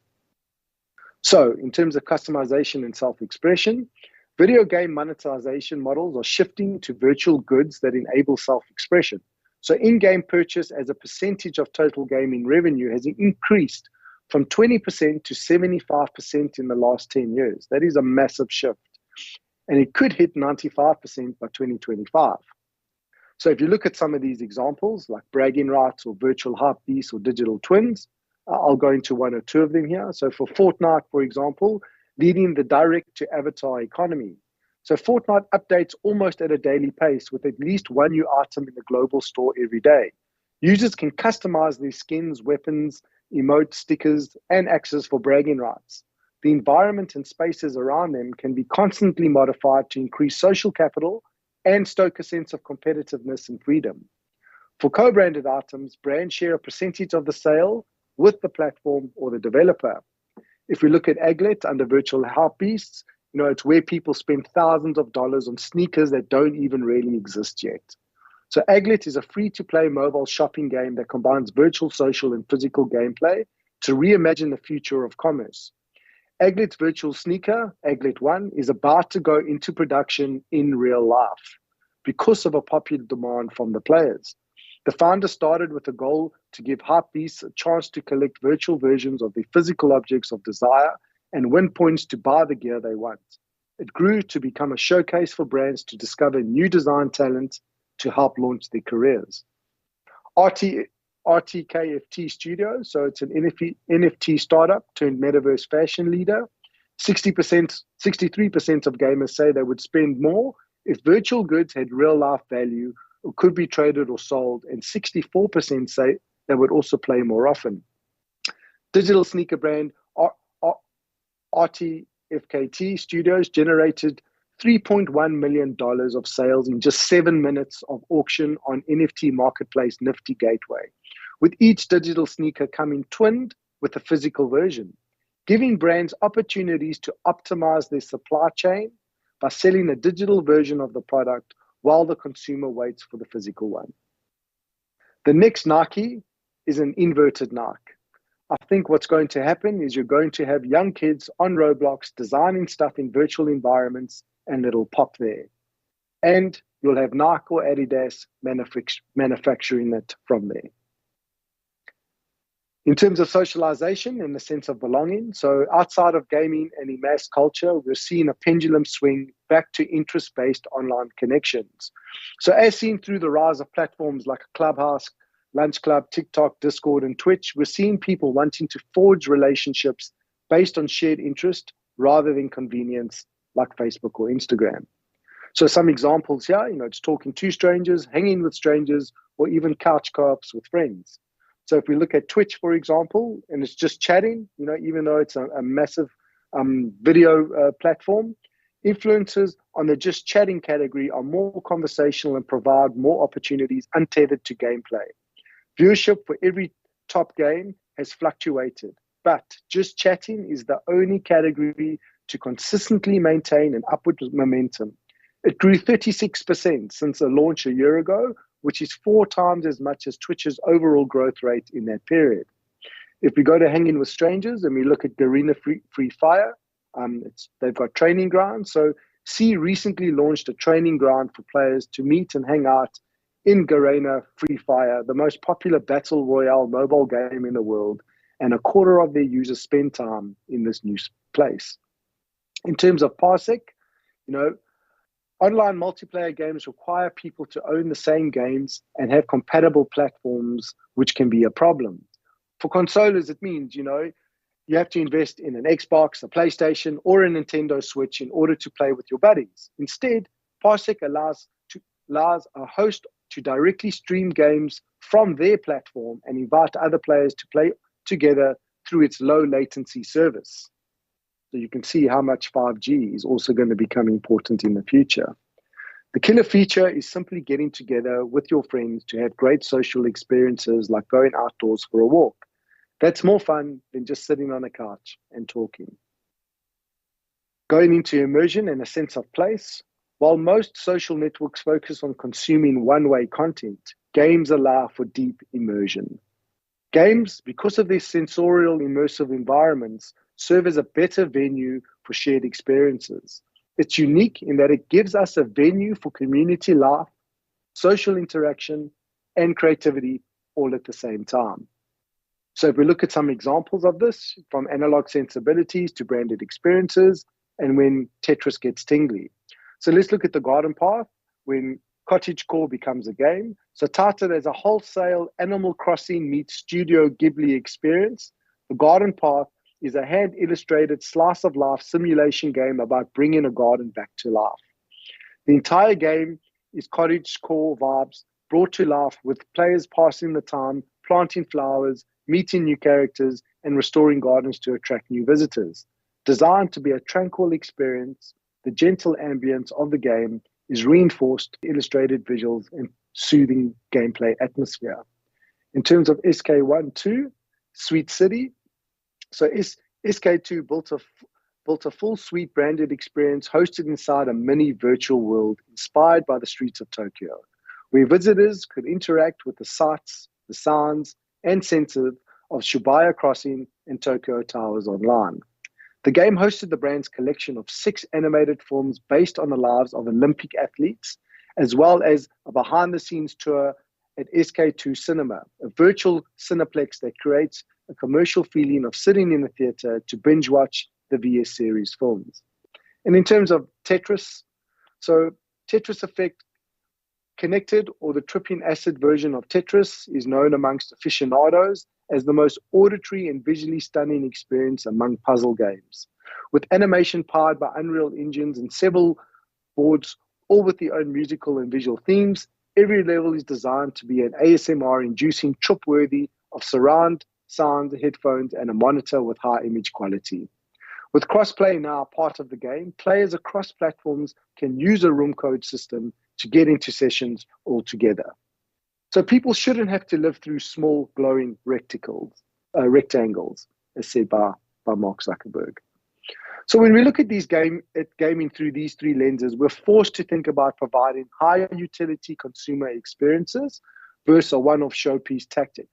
So in terms of customization and self-expression, video game monetization models are shifting to virtual goods that enable self-expression. So in-game purchase as a percentage of total gaming revenue has increased from 20% to 75% in the last 10 years. That is a massive shift. And it could hit 95% by 2025. So if you look at some of these examples, like bragging rights or virtual heartbeats or digital twins, I'll go into 1 or 2 of them here. So for Fortnite, for example, leading the direct-to-avatar economy. So Fortnite updates almost at a daily pace with at least 1 new item in the global store every day. Users can customize their skins, weapons, emotes, stickers, and access for bragging rights. The environment and spaces around them can be constantly modified to increase social capital and stoke a sense of competitiveness and freedom. For co-branded items, brands share a percentage of the sale with the platform or the developer. If we look at Aglet under virtual heartbeats, it's where people spend thousands of dollars on sneakers that don't even really exist yet. So Aglet is a free-to-play mobile shopping game that combines virtual, social, and physical gameplay to reimagine the future of commerce. Aglet's virtual sneaker, Aglet 1, is about to go into production in real life because of a popular demand from the players. The founder started with a goal to give hypebeasts a chance to collect virtual versions of their physical objects of desire and win points to buy the gear they want. It grew to become a showcase for brands to discover new design talent to help launch their careers. RTKFT Studio, so it's an NFT startup turned metaverse fashion leader. 63% of gamers say they would spend more if virtual goods had real life value or could be traded or sold, and 64% say they would also play more often. Digital sneaker brand RTFKT Studios generated $3.1 million of sales in just 7 minutes of auction on NFT marketplace Nifty Gateway, with each digital sneaker coming twinned with a physical version, giving brands opportunities to optimize their supply chain by selling a digital version of the product while the consumer waits for the physical one. The next Nike is an inverted Nike. I think what's going to happen is you're going to have young kids on Roblox designing stuff in virtual environments, and it'll pop there. And you'll have Nike or Adidas manufacturing it from there. In terms of socialization, in the sense of belonging, so outside of gaming and in mass culture, we're seeing a pendulum swing back to interest-based online connections. So as seen through the rise of platforms like Clubhouse, Lunch Club, TikTok, Discord, and Twitch, we're seeing people wanting to forge relationships based on shared interest rather than convenience like Facebook or Instagram. So some examples here, it's talking to strangers, hanging with strangers, or even couch co-ops with friends. So if we look at Twitch, for example, and it's just chatting, even though it's a massive video platform, influencers on the just chatting category are more conversational and provide more opportunities untethered to gameplay. Viewership for every top game has fluctuated, but just chatting is the only category to consistently maintain an upward momentum. It grew 36% since the launch a year ago, which is 4 times as much as Twitch's overall growth rate in that period. If we go to Hanging with Strangers and we look at Garena Free Fire, they've got training grounds. So C recently launched a training ground for players to meet and hang out in Garena Free Fire, the most popular battle royale mobile game in the world, and a quarter of their users spend time in this new place. In terms of Parsec, online multiplayer games require people to own the same games and have compatible platforms, which can be a problem. For consolers, it means, you have to invest in an Xbox, a PlayStation, or a Nintendo Switch in order to play with your buddies. Instead, Parsec allows a host to directly stream games from their platform and invite other players to play together through its low latency service. So you can see how much 5G is also going to become important in the future. The killer feature is simply getting together with your friends to have great social experiences like going outdoors for a walk. That's more fun than just sitting on a couch and talking. Going into immersion and a sense of place, while most social networks focus on consuming one-way content, games allow for deep immersion. Games, because of their sensorial immersive environments, serve as a better venue for shared experiences. It's unique in that it gives us a venue for community life, social interaction, and creativity all at the same time. So if we look at some examples of this, from analog sensibilities to branded experiences, and when Tetris gets tingly. So let's look at the garden path when cottagecore becomes a game. So touted as a wholesale Animal Crossing meets Studio Ghibli experience, the garden path is a hand-illustrated slice-of-life simulation game about bringing a garden back to life. The entire game is cottagecore vibes brought to life with players passing the time, planting flowers, meeting new characters, and restoring gardens to attract new visitors. Designed to be a tranquil experience, the gentle ambience of the game is reinforced with illustrated visuals and soothing gameplay atmosphere. In terms of SK1-2, Sweet City, so SK2 built a full suite branded experience hosted inside a mini virtual world inspired by the streets of Tokyo, where visitors could interact with the sights, the sounds, and senses of Shibuya Crossing and Tokyo Towers online. The game hosted the brand's collection of 6 animated films based on the lives of Olympic athletes, as well as a behind-the-scenes tour at SK2 Cinema, a virtual cineplex that creates a commercial feeling of sitting in a theater to binge watch the VS series films. And in terms of Tetris, so Tetris Effect Connected, or the tripping acid version of Tetris, is known amongst aficionados as the most auditory and visually stunning experience among puzzle games. With animation powered by Unreal engines and several boards, all with their own musical and visual themes, every level is designed to be an ASMR-inducing trip worthy of surround sound, headphones, and a monitor with high image quality. With crossplay now part of the game, players across platforms can use a room code system to get into sessions all together. So people shouldn't have to live through small glowing rectangles, as said by Mark Zuckerberg. So when we look at gaming through these three lenses, we're forced to think about providing higher utility consumer experiences versus a one-off showpiece tactic.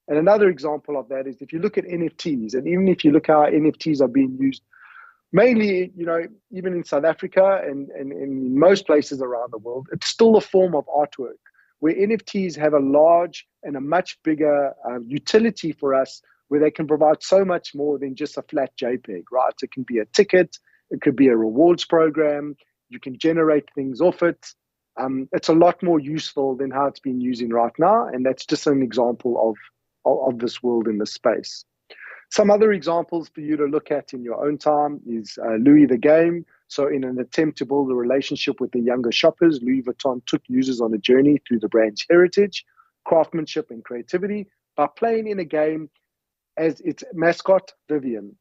And another example of that is if you look at NFTs, and even if you look how NFTs are being used, mainly, even in South Africa and in most places around the world, it's still a form of artwork where NFTs have a large and a much bigger utility for us, where they can provide so much more than just a flat JPEG, right? It can be a ticket, it could be a rewards program, you can generate things off it. It's a lot more useful than how it's being used right now, and that's just an example of this world in this space. Some other examples for you to look at in your own time is Louis the Game. So in an attempt to build a relationship with the younger shoppers, Louis Vuitton took users on a journey through the brand's heritage, craftsmanship, and creativity by playing in a game as its mascot, Vivian.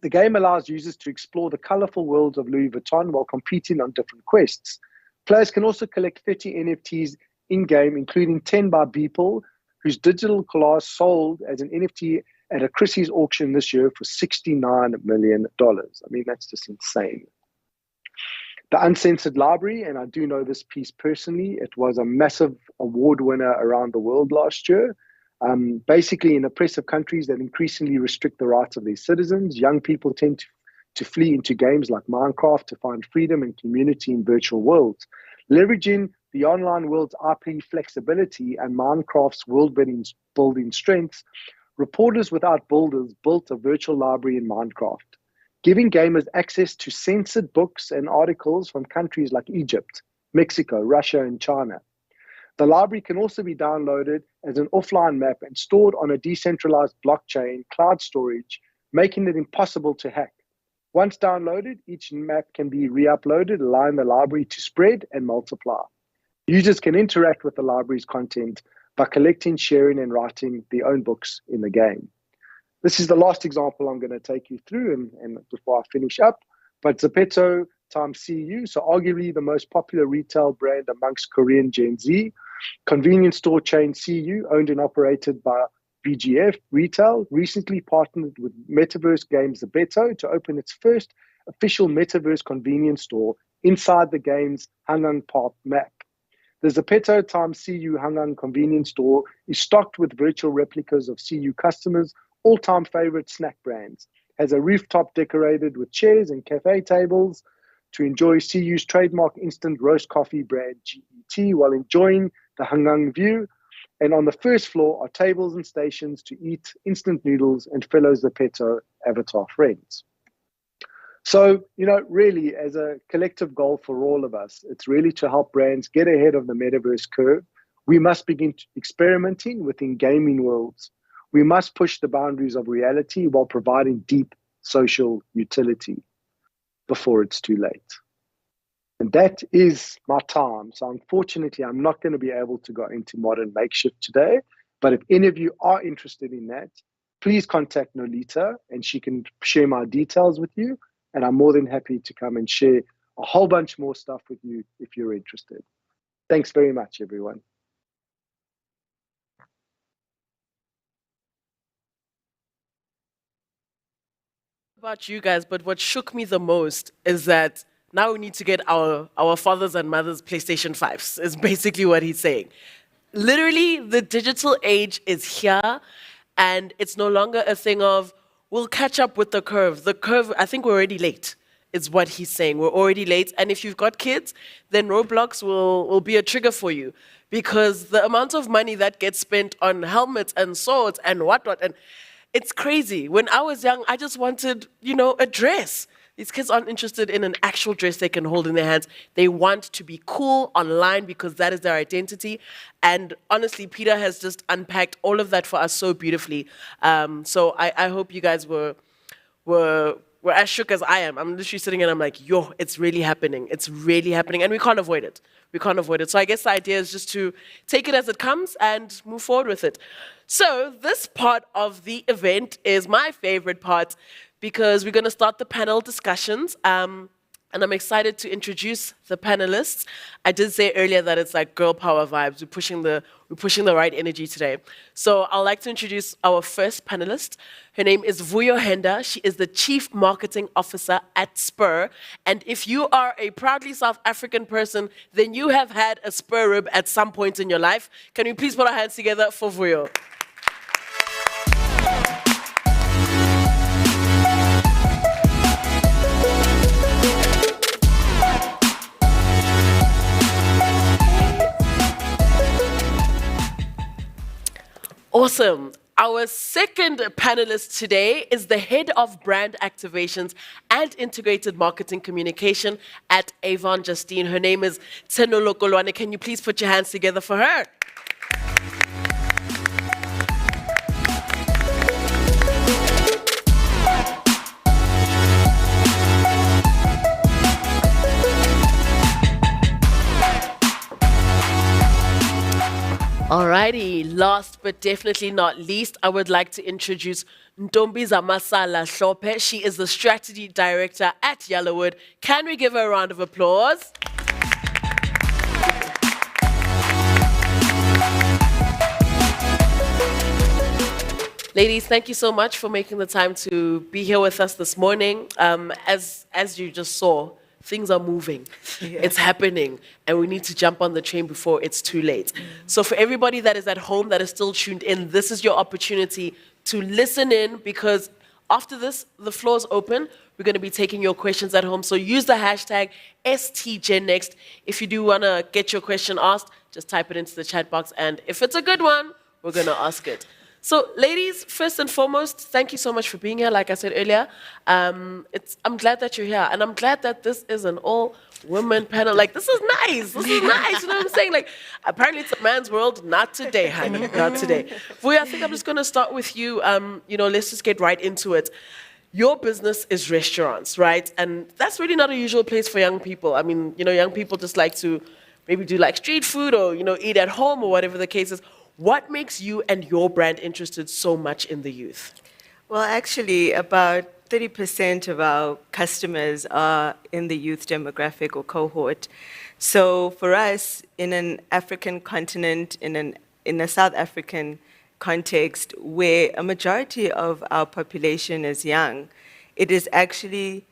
The game allows users to explore the colorful worlds of Louis Vuitton while competing on different quests. Players can also collect 30 NFTs in-game, including 10 by Beeple, whose digital collage sold as an NFT at a Christie's auction this year for $69 million. I mean, that's just insane. The Uncensored Library, and I do know this piece personally, it was a massive award winner around the world last year. Basically, in oppressive countries that increasingly restrict the rights of their citizens, young people tend to flee into games like Minecraft to find freedom and community in virtual worlds. Leveraging the online world's IP flexibility and Minecraft's world-building strengths, Reporters Without Borders built a virtual library in Minecraft, giving gamers access to censored books and articles from countries like Egypt, Mexico, Russia, and China. The library can also be downloaded as an offline map and stored on a decentralized blockchain cloud storage, making it impossible to hack. Once downloaded, each map can be re-uploaded, allowing the library to spread and multiply. Users can interact with the library's content by collecting, sharing, and writing their own books in the game. This is the last example I'm going to take you through and before I finish up, but Zepeto times CU, so arguably the most popular retail brand amongst Korean Gen Z. Convenience store chain CU, owned and operated by BGF Retail, recently partnered with metaverse game Zepeto to open its first official metaverse convenience store inside the game's Hangang Park map. The Zepeto times CU Hangang convenience store is stocked with virtual replicas of CU customers' all-time favorite snack brands, has a rooftop decorated with chairs and cafe tables to enjoy CU's trademark instant roast coffee brand GET while enjoying the Hangang view. And on the first floor are tables and stations to eat instant noodles and fellow Zepeto avatar friends. So, really, as a collective goal for all of us, it's really to help brands get ahead of the metaverse curve. We must begin experimenting within gaming worlds. We must push the boundaries of reality while providing deep social utility before it's too late. And that is my time. So unfortunately, I'm not going to be able to go into modern makeshift today. But if any of you are interested in that, please contact Nolita and she can share my details with you. And I'm more than happy to come and share a whole bunch more stuff with you if you're interested. Thanks very much, everyone. About you guys, but what shook me the most is that now we need to get our fathers and mothers PlayStation 5s, is basically what he's saying. Literally, the digital age is here, and it's no longer a thing of, we'll catch up with the curve. The curve, I think we're already late, is what he's saying. We're already late, and if you've got kids, then Roblox will be a trigger for you, because the amount of money that gets spent on helmets and swords and whatnot, and it's crazy. When I was young, I just wanted, a dress. These kids aren't interested in an actual dress they can hold in their hands. They want to be cool online because that is their identity. And honestly, Peter has just unpacked all of that for us so beautifully. So I hope you guys were were as shook as I am. I'm literally sitting and I'm like, yo, it's really happening. It's really happening. And we can't avoid it. We can't avoid it. So I guess the idea is just to take it as it comes and move forward with it. So this part of the event is my favorite part because we're going to start the panel discussions. And I'm excited to introduce the panelists. I did say earlier that it's like girl power vibes. We're pushing the right energy today. So I'd like to introduce our first panelist. Her name is Vuyo Henda. She is the Chief Marketing Officer at Spur. And if you are a proudly South African person, then you have had a Spur rib at some point in your life. Can we please put our hands together for Vuyo? Awesome. Our second panelist today is the Head of Brand Activations and Integrated Marketing Communication at Avon, Justine. Her name is Tsenolo Kolwane. Can you please put your hands together for her? Alrighty, last but definitely not least, I would like to introduce Ntombi Zamasala Hlope. She is the Strategy Director at Yellowwood. Can we give her a round of applause? Ladies, thank you so much for making the time to be here with us this morning. As you just saw, things are moving. Yeah. It's happening, and we need to jump on the train before it's too late. So for everybody that is at home that is still tuned in, this is your opportunity to listen in, because after this, the floor is open. We're going to be taking your questions at home. So use the hashtag #STGenNext. If you do want to get your question asked, just type it into the chat box, and if it's a good one, we're going to ask it. So, ladies, first and foremost, thank you so much for being here. Like I said earlier, I'm glad that you're here, and I'm glad that this is an all-women panel. Like, this is nice. This is nice. You know what I'm saying? Like, apparently it's a man's world. Not today, honey. Not today. Vuyo, I think I'm just going to start with you. Let's just get right into it. Your business is restaurants, right? And that's really not a usual place for young people. I mean, young people just like to maybe do like street food or, eat at home or whatever the case is. What makes you and your brand interested so much in the youth? Well, actually, about 30% of our customers are in the youth demographic or cohort. So for us, in an African continent, in a South African context, where a majority of our population is young, it is actually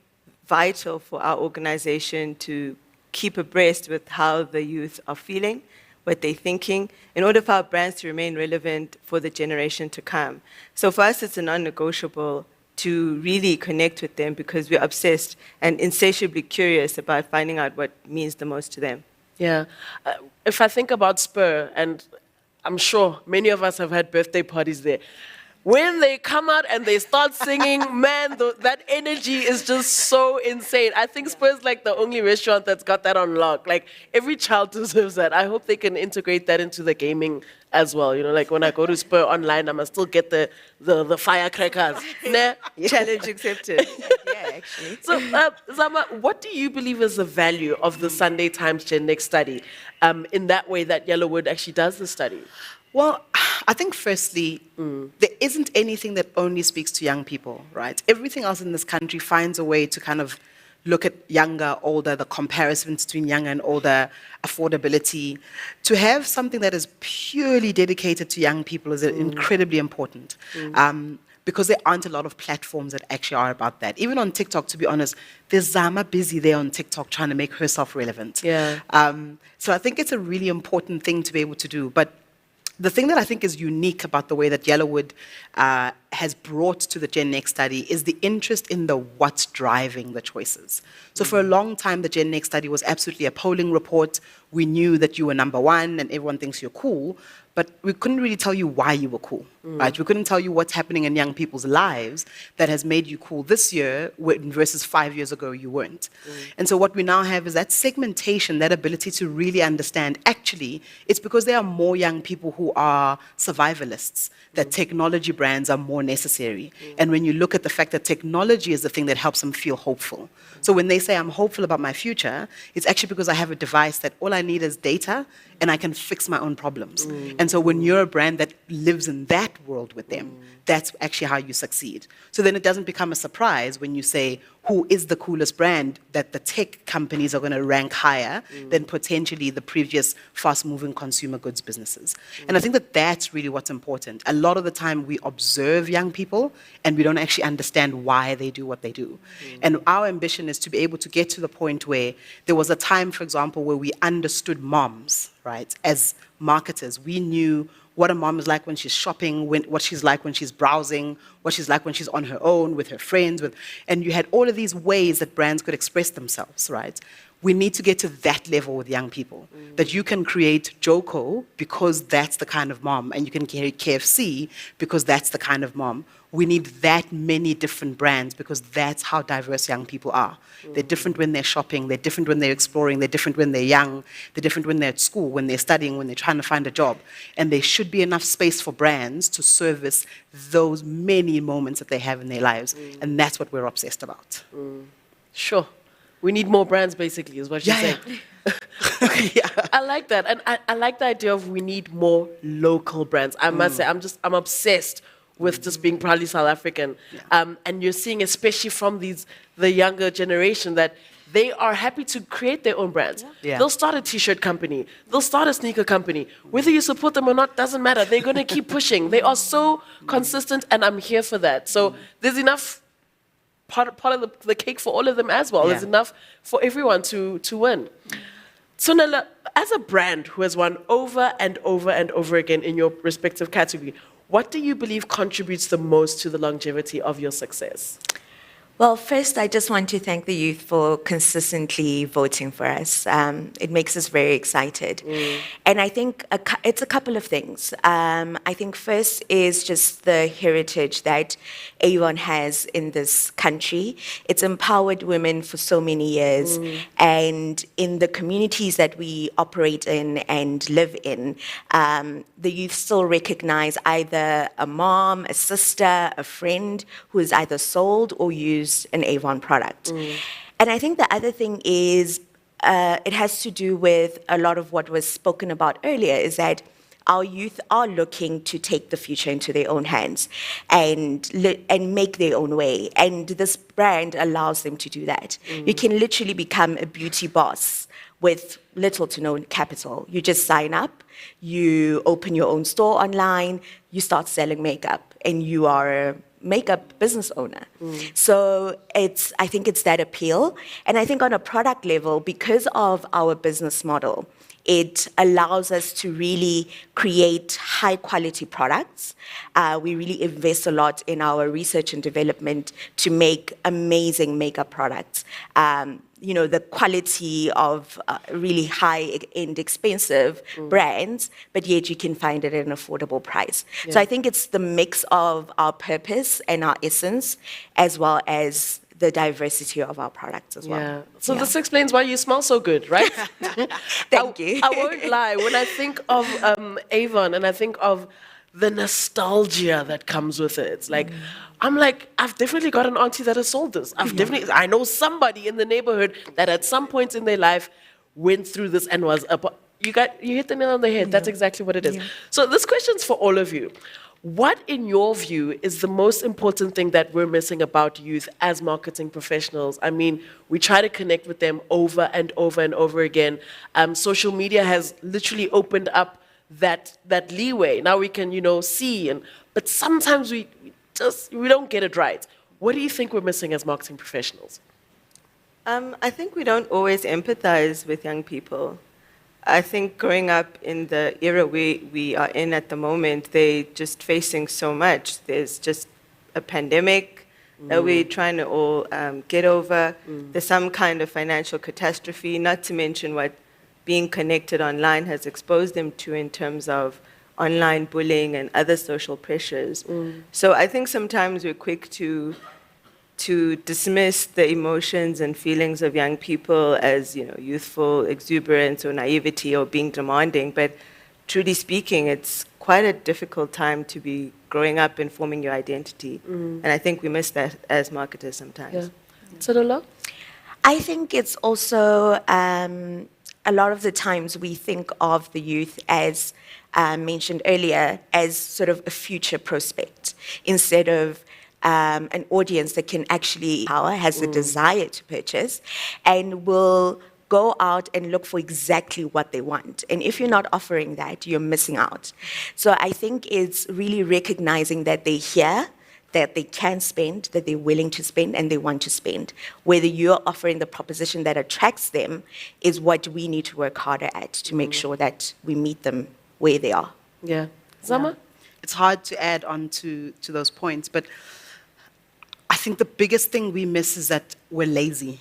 vital for our organization to keep abreast with how the youth are feeling, what they're thinking, in order for our brands to remain relevant for the generation to come. So for us, it's a non-negotiable to really connect with them, because we're obsessed and insatiably curious about finding out what means the most to them. Yeah. If I think about Spur, and I'm sure many of us have had birthday parties there, when they come out and they start singing, man, that energy is just so insane. I think Spur's like the only restaurant that's got that on lock. Like, every child deserves that. I hope they can integrate that into the gaming as well. Like when I go to Spur online, I must still get the firecrackers. Nah? Challenge accepted. Yeah, actually. So, Zama, what do you believe is the value of the Sunday Times GenNext study in that way that Yellowwood actually does the study? Well, I think firstly, there isn't anything that only speaks to young people, right? Everything else in this country finds a way to kind of look at younger, older, the comparisons between younger and older, affordability. To have something that is purely dedicated to young people is incredibly important. Because there aren't a lot of platforms that actually are about that. Even on TikTok, to be honest, there's Zama busy there on TikTok trying to make herself relevant. Yeah. So I think it's a really important thing to be able to do. But the thing that I think is unique about the way that Yellowwood has brought to the GenNext study is the interest in the what's driving the choices. So for a long time, the GenNext study was absolutely a polling report. We knew that you were number one and everyone thinks you're cool, but we couldn't really tell you why you were cool, right? We couldn't tell you what's happening in young people's lives that has made you cool this year versus 5 years ago you weren't. And so what we now have is that segmentation, that ability to really understand, actually, it's because there are more young people who are survivalists, that technology brands are more necessary. And when you look at the fact that technology is the thing that helps them feel hopeful. So when they say, I'm hopeful about my future, it's actually because I have a device that all I need is data and I can fix my own problems. And so when you're a brand that lives in that world with them, that's actually how you succeed. So then it doesn't become a surprise when you say, who is the coolest brand, that the tech companies are going to rank higher than potentially the previous fast-moving consumer goods businesses. And I think that that's really what's important. A lot of the time we observe young people and we don't actually understand why they do what they do. And our ambition is to be able to get to the point where there was a time, for example, where we understood moms, right? As marketers, we knew what a mom is like when she's shopping, what she's like when she's browsing, what she's like when she's on her own with her friends, and you had all of these ways that brands could express themselves, right? We need to get to that level with young people, that you can create Joko because that's the kind of mom, and you can create KFC because that's the kind of mom. We need that many different brands because that's how diverse young people are. They're different when they're shopping, they're different when they're exploring, they're different when they're young, they're different when they're at school, when they're studying, when they're trying to find a job. And there should be enough space for brands to service those many moments that they have in their lives. And that's what we're obsessed about. Sure. We need more brands, basically, is what you're saying. I like that. And I like the idea of we need more local brands. I must say, I'm obsessed with just being proudly South African. And you're seeing, especially from the younger generation, that they are happy to create their own brands. They'll start a t-shirt company. They'll start a sneaker company. Whether you support them or not doesn't matter. They're going to keep pushing. They are so consistent, and I'm here for that. So there's enough part of the cake for all of them as well. There's enough for everyone to win. So Nella, as a brand who has won over and over and over again in your respective category, what do you believe contributes the most to the longevity of your success? Well, first, I just want to thank the youth for consistently voting for us. It makes us very excited. And I think it's a couple of things. I think first is just the heritage that Avon has in this country. It's empowered women for so many years. And in the communities that we operate in and live in, the youth still recognize either a mom, a sister, a friend who is either sold or used an Avon product. And I think the other thing is it has to do with a lot of what was spoken about earlier, is that our youth are looking to take the future into their own hands and make their own way. And this brand allows them to do that. You can literally become a beauty boss with little to no capital. You just sign up, you open your own store online, you start selling makeup, and you are a makeup business owner. So I think it's that appeal. And I think on a product level, because of our business model, it allows us to really create high quality products. We really invest a lot in our research and development to make amazing makeup products. You know, the quality of really high-end, expensive brands, but yet you can find it at an affordable price. So I think it's the mix of our purpose and our essence, as well as the diversity of our products as well. So this explains why you smell so good, right? Thank you. I won't lie. When I think of Avon and I think of the nostalgia that comes with it, it's like, I'm like, I've definitely got an auntie that has sold this. I know somebody in the neighborhood that at some point in their life went through this and was you hit the nail on the head. That's exactly what it is. So this question's for all of you. What, in your view, is the most important thing that we're missing about youth as marketing professionals? I mean, we try to connect with them over and over and over again. Social media has literally opened up that leeway. Now we can, see, but sometimes we don't get it right. What do you think we're missing as marketing professionals? I think we don't always empathize with young people. I think growing up in the era we are in at the moment, they're just facing so much. There's just a pandemic that we're trying to all get over. There's some kind of financial catastrophe, not to mention what being connected online has exposed them to in terms of online bullying and other social pressures. So I think sometimes we're quick to dismiss the emotions and feelings of young people as, youthful exuberance or naivety or being demanding. But truly speaking, it's quite a difficult time to be growing up and forming your identity. And I think we miss that as marketers sometimes. Yeah. Tsunola? I think it's also a lot of the times we think of the youth as mentioned earlier as sort of a future prospect instead of an audience that can actually has the desire to purchase and will go out and look for exactly what they want. And if you're not offering that, you're missing out. So I think it's really recognizing that they're here, that they can spend, that they're willing to spend, and they want to spend. Whether you're offering the proposition that attracts them is what we need to work harder at to make sure that we meet them where they are. Yeah. Zama? It's hard to add on to those points, but I think the biggest thing we miss is that we're lazy.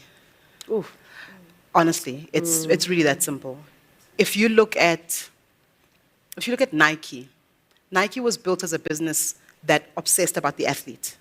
Oof. Honestly, it's really that simple. If you look at Nike, Nike was built as a business that obsessed about the athlete,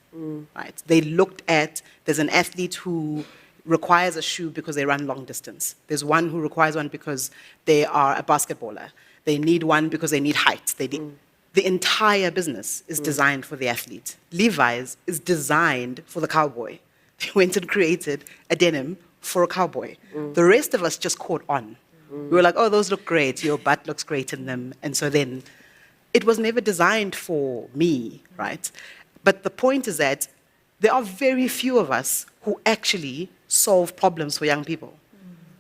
right? They looked at, there's an athlete who requires a shoe because they run long distance. There's one who requires one because they are a basketballer. They need one because they need height. The entire business is designed for the athlete. Levi's is designed for the cowboy. They went and created a denim for a cowboy. The rest of us just caught on. We were like, oh, those look great. Your butt looks great in them. And so then it was never designed for me, right? But the point is that there are very few of us who actually solve problems for young people.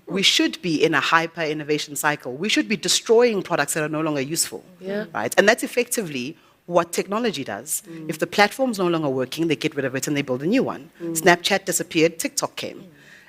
We should be in a hyper-innovation cycle. We should be destroying products that are no longer useful, right? And that's effectively what technology does. If the platform's no longer working, they get rid of it and they build a new one. Snapchat disappeared, TikTok came.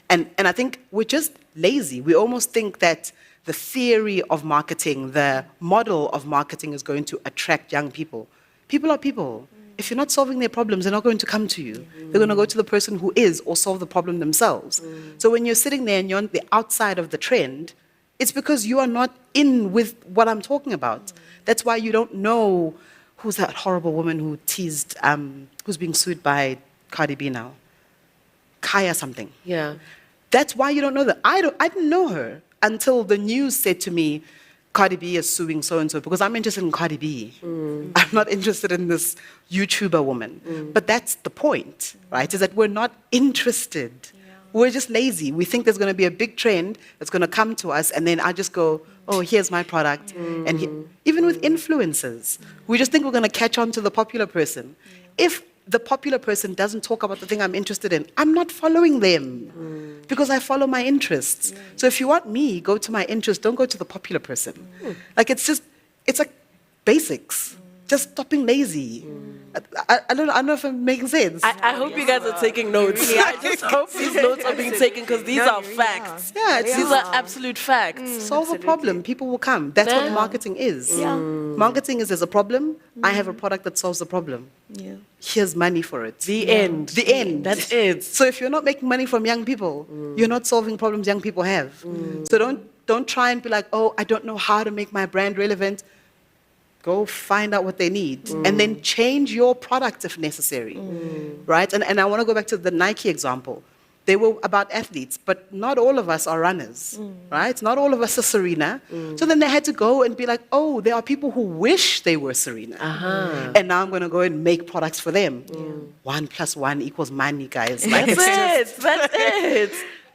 And I think we're just lazy. We almost think that the theory of marketing, the model of marketing is going to attract young people. People are people. If you're not solving their problems, they're not going to come to you. They're going to go to the person who is or solve the problem themselves. So when you're sitting there and you're on the outside of the trend, it's because you are not in with what I'm talking about. That's why you don't know who's that horrible woman who teased, who's being sued by Cardi B now. Kaya something. Yeah. That's why you don't know that. I didn't know her until the news said to me, Cardi B is suing so-and-so, because I'm interested in Cardi B. I'm not interested in this YouTuber woman. But that's the point, right? Is that we're not interested. We're just lazy. We think there's going to be a big trend that's going to come to us, and then I just go, oh, here's my product. And even with influencers, we just think we're going to catch on to the popular person. If the popular person doesn't talk about the thing I'm interested in, I'm not following them because I follow my interests. So if you want me, go to my interest, don't go to the popular person. Like it's like basics. Just stop being lazy. I don't know if I'm making sense. I hope you guys are taking notes. I just hope these notes are being taken because these are facts. Yeah, these are absolute facts. Solve a problem, people will come. That's what marketing is. Marketing is there's a problem, I have a product that solves the problem. Here's money for it. The end. The end. That's it. So if you're not making money from young people, you're not solving problems young people have. So don't try and be like, oh, I don't know how to make my brand relevant. Go find out what they need and then change your product if necessary, right? And I want to go back to the Nike example. They were about athletes, but not all of us are runners, right? Not all of us are Serena. So then they had to go and be like, oh, there are people who wish they were Serena. And now I'm going to go and make products for them. 1 + 1 = money, guys. That's it. That's it.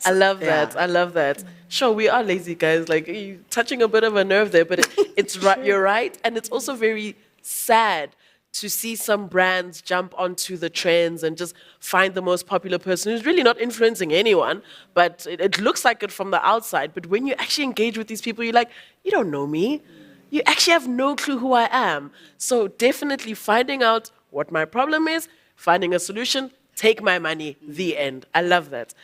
I love that. I love that. Sure, we are lazy, guys. Like, you're touching a bit of a nerve there, but it's right. You're right. And it's also very sad to see some brands jump onto the trends and just find the most popular person who's really not influencing anyone, but it looks like it from the outside. But when you actually engage with these people, you're like, you don't know me. You actually have no clue who I am. So definitely finding out what my problem is, finding a solution, take my money, the end. I love that.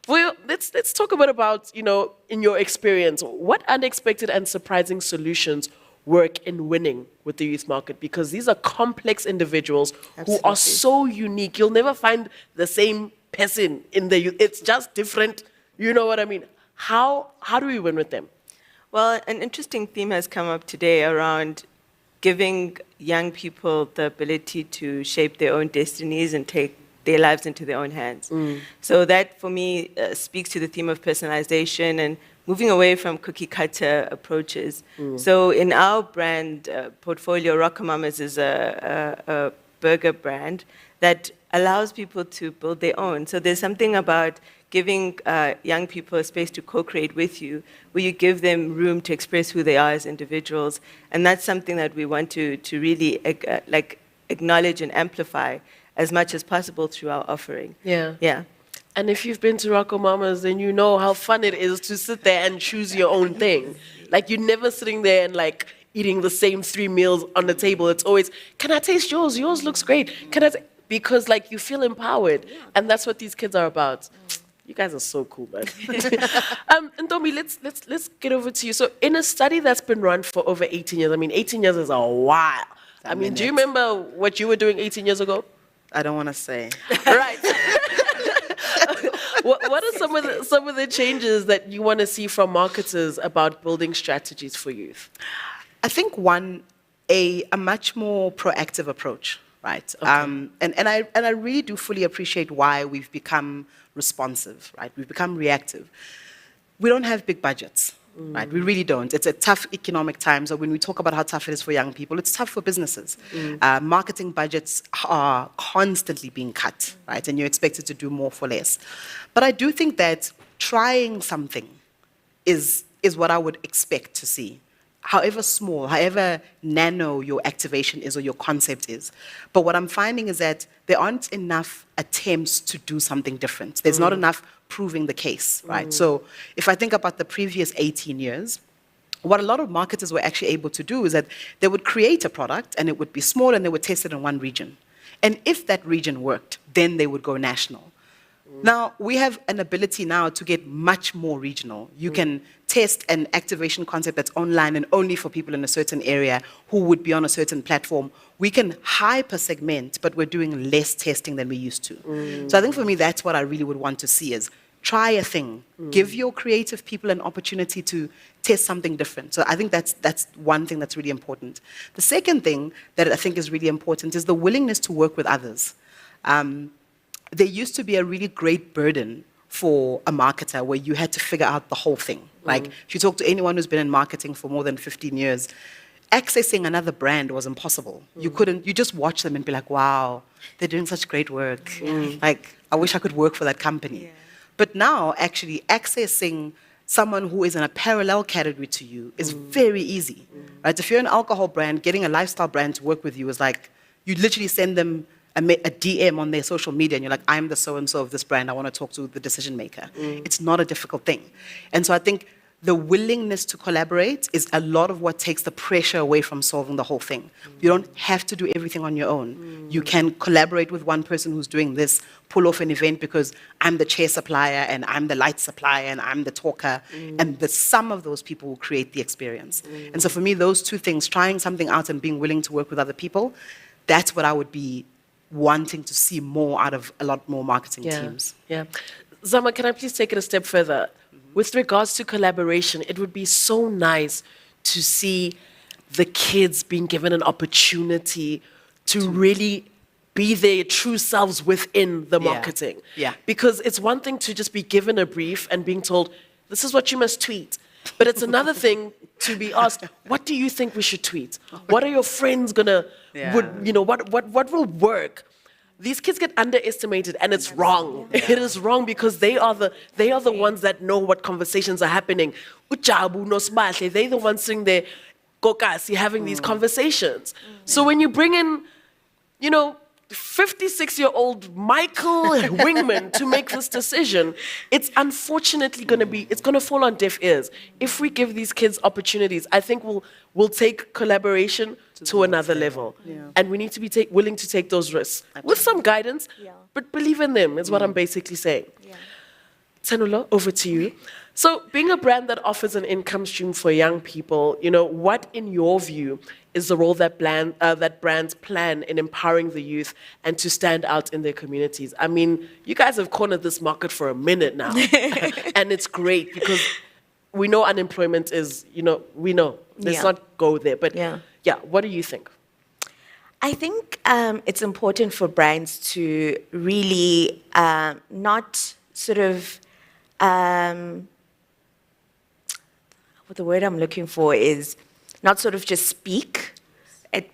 Well, let's talk a bit about, in your experience, what unexpected and surprising solutions work in winning with the youth market? Because these are complex individuals who are so unique. You'll never find the same person in the youth. It's just different. You know what I mean? How do we win with them? Well, an interesting theme has come up today around giving young people the ability to shape their own destinies and take their lives into their own hands. So that, for me, speaks to the theme of personalization and moving away from cookie-cutter approaches. So in our brand portfolio, Rockamama's is a burger brand that allows people to build their own. So there's something about giving young people a space to co-create with you, where you give them room to express who they are as individuals. And that's something that we want to really acknowledge and amplify as much as possible through our offering. Yeah. And if you've been to Rocco Mama's, then you know how fun it is to sit there and choose your own thing. Like, you're never sitting there and like eating the same 3 meals on the table. It's always, can I taste yours? Yours looks great. Can I? Because like you feel empowered, and that's what these kids are about. You guys are so cool, man. And Domi, let's get over to you. So, in a study that's been run for over 18 years, I mean, 18 years is a while. I mean, do you remember what you were doing 18 years ago? I don't want to say. Right. What are some of the changes that you want to see from marketers about building strategies for youth? I think one, a much more proactive approach, right? Okay. And I really do fully appreciate why we've become responsive, right? We've become reactive. We don't have big budgets. Right, we really don't. It's a tough economic time. So when we talk about how tough it is for young people, it's tough for businesses. Marketing budgets are constantly being cut, right? And you're expected to do more for less. But I do think that trying something is what I would expect to see. However small, however nano your activation is or your concept is. But what I'm finding is that there aren't enough attempts to do something different. There's not enough proving the case, right? So if I think about the previous 18 years, what a lot of marketers were actually able to do is that they would create a product and it would be small and they would test it in one region. And if that region worked, then they would go national. Now, we have an ability now to get much more regional. You can test an activation concept that's online and only for people in a certain area who would be on a certain platform. We can hyper-segment, but we're doing less testing than we used to. So I think for me, that's what I really would want to see is try a thing. Give your creative people an opportunity to test something different. So I think that's one thing that's really important. The second thing that I think is really important is the willingness to work with others. There used to be a really great burden for a marketer where you had to figure out the whole thing. Like, if you talk to anyone who's been in marketing for more than 15 years, accessing another brand was impossible. You just watch them and be like, wow, they're doing such great work. Like, I wish I could work for that company. But now, actually, accessing someone who is in a parallel category to you is very easy. Right? If you're an alcohol brand, getting a lifestyle brand to work with you is like, you literally send them a DM on their social media and you're like, I'm the so-and-so of this brand, I want to talk to the decision maker. It's not a difficult thing. And so I think the willingness to collaborate is a lot of what takes the pressure away from solving the whole thing. You don't have to do everything on your own. You can collaborate with one person who's doing this, pull off an event because I'm the chair supplier and I'm the light supplier and I'm the talker. And the sum of those people will create the experience. And so for me, those two things, trying something out and being willing to work with other people, that's what I would be wanting to see more out of a lot more marketing teams. Yeah. Zama, can I please take it a step further? With regards to collaboration, it would be so nice to see the kids being given an opportunity to really be their true selves within the marketing. Because it's one thing to just be given a brief and being told, this is what you must tweet. But it's another thing to be asked, what do you think we should tweet? What are your friends gonna, what will work? These kids get underestimated, and it's wrong. It is wrong because they are the ones that know what conversations are happening. Ujabu no smahle, they're the ones sitting there, kokasi, having these conversations. So when you bring in, 56-year-old Michael Wingman to make this decision, it's unfortunately it's going to fall on deaf ears. If we give these kids opportunities, I think we'll take collaboration to another level. And we need to be willing to take those risks with some guidance, but believe in them is what I'm basically saying. Tanula, over to you. So being a brand that offers an income stream for young people, what in your view is the role that brands plan in empowering the youth and to stand out in their communities? I mean, you guys have cornered this market for a minute now. And it's great because we know unemployment is, we know. Let's not go there. But Yeah, what do you think? I think it's important for brands to really not sort of, what the word I'm looking for is not sort of just speak,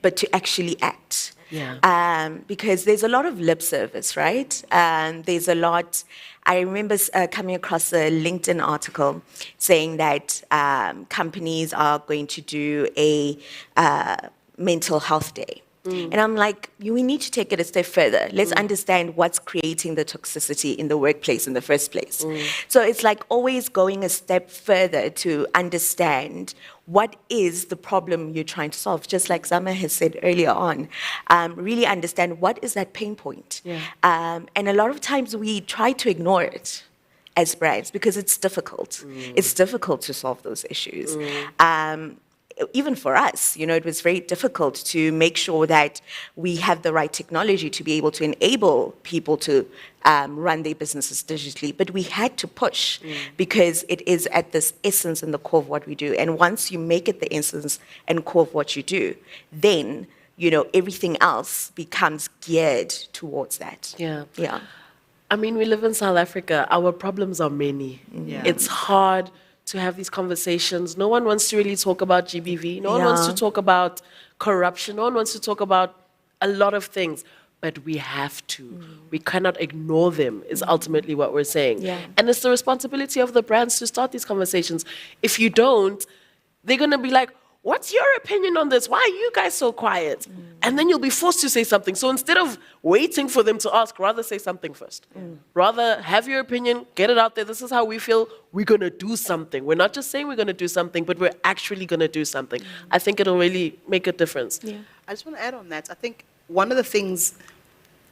but to actually act. Yeah. Because there's a lot of lip service, right? There's a lot. I remember coming across a LinkedIn article saying that companies are going to do a mental health day. And I'm like, we need to take it a step further. Let's understand what's creating the toxicity in the workplace in the first place. So it's like always going a step further to understand what is the problem you're trying to solve. Just like Zama has said earlier on, really understand what is that pain point. Yeah. And a lot of times we try to ignore it as brands because it's difficult. It's difficult to solve those issues. Even for us, it was very difficult to make sure that we have the right technology to be able to enable people to run their businesses digitally. But we had to push because it is at this essence and the core of what we do. And once you make it the essence and core of what you do, then, everything else becomes geared towards that. Yeah. Yeah. I mean, we live in South Africa. Our problems are many. Yeah. It's hard to have these conversations. No one wants to really talk about GBV. No one wants to talk about corruption. No one wants to talk about a lot of things. But we have to. We cannot ignore them, is ultimately what we're saying. Yeah. And it's the responsibility of the brands to start these conversations. If you don't, they're going to be like, what's your opinion on this? Why are you guys so quiet? And then you'll be forced to say something. So instead of waiting for them to ask, rather say something first. Rather have your opinion, get it out there. This is how we feel. We're going to do something. We're not just saying we're going to do something, but we're actually going to do something. I think it'll really make a difference. Yeah. I just want to add on that. I think one of the things,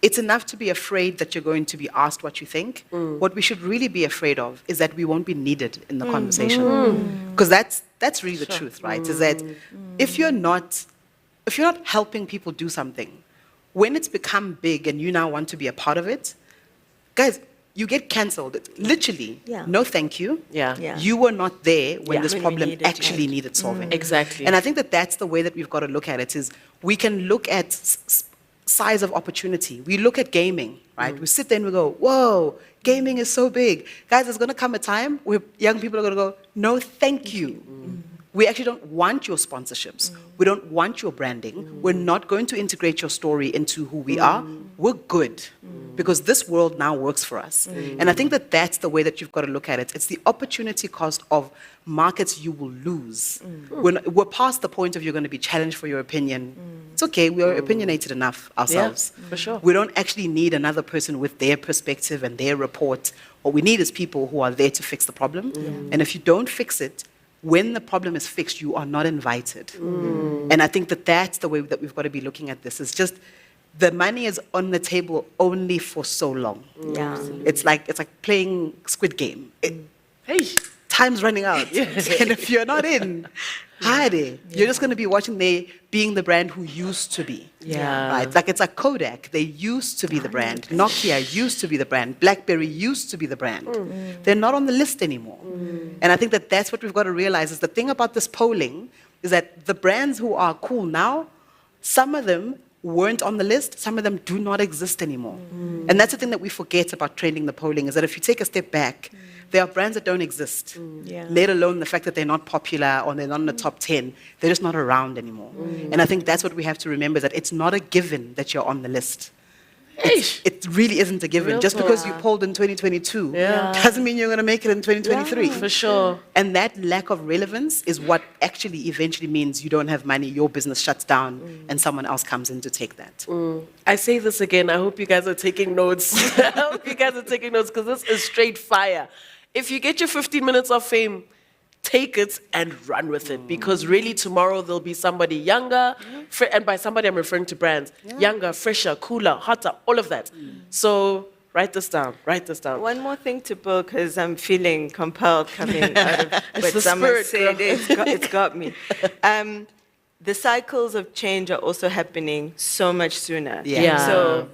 it's enough to be afraid that you're going to be asked what you think. What we should really be afraid of is that we won't be needed in the conversation. Because that's really the truth, right? Is that if you're not helping people do something, when it's become big and you now want to be a part of it, guys, you get cancelled. Literally, no thank you. Yeah. You were not there when this When we problem needed actually needed solving. Exactly. And I think that that's the way that we've got to look at it, is we can look at size of opportunity. We look at gaming, right? We sit there and we go, whoa, gaming is so big. Guys, there's going to come a time where young people are going to go, no, thank you. We actually don't want your sponsorships. We don't want your branding. We're not going to integrate your story into who we are. We're good because this world now works for us. And I think that that's the way that you've got to look at it. It's the opportunity cost of markets you will lose. We're past the point of you're going to be challenged for your opinion. It's okay, we are opinionated enough ourselves. Yeah, for sure. We don't actually need another person with their perspective and their report. What we need is people who are there to fix the problem. And if you don't fix it, when the problem is fixed, you are not invited. And I think that that's the way that we've got to be looking at this. It's just the money is on the table only for so long. Yeah. It's like playing Squid Game. Time's running out. And if you're not in, hide. You're just going to be watching being the brand who used to be. Yeah. Right? Like it's like Kodak. They used to be the brand. Nokia used to be the brand. BlackBerry used to be the brand. They're not on the list anymore. And I think that that's what we've got to realize is the thing about this polling is that the brands who are cool now, some of them weren't on the list, some of them do not exist anymore. And that's the thing that we forget about trending the polling, is that if you take a step back, there are brands that don't exist, let alone the fact that they're not popular or they're not in the top 10. They're just not around anymore. And I think that's what we have to remember, that it's not a given that you're on the list. It really isn't a given. Just because you polled in 2022 doesn't mean you're going to make it in 2023. For sure. And that lack of relevance is what actually eventually means you don't have money, your business shuts down, and someone else comes in to take that. I say this again, I hope you guys are taking notes. I hope you guys are taking notes, because this is straight fire. If you get your 15 minutes of fame, take it and run with it, because really tomorrow there'll be somebody younger, and by somebody I'm referring to brands, younger, fresher, cooler, hotter, all of that. So write this down, write this down. One more thing to Bill, because I'm feeling compelled coming out of what the someone spirit, said. It's got me. The cycles of change are also happening so much sooner. So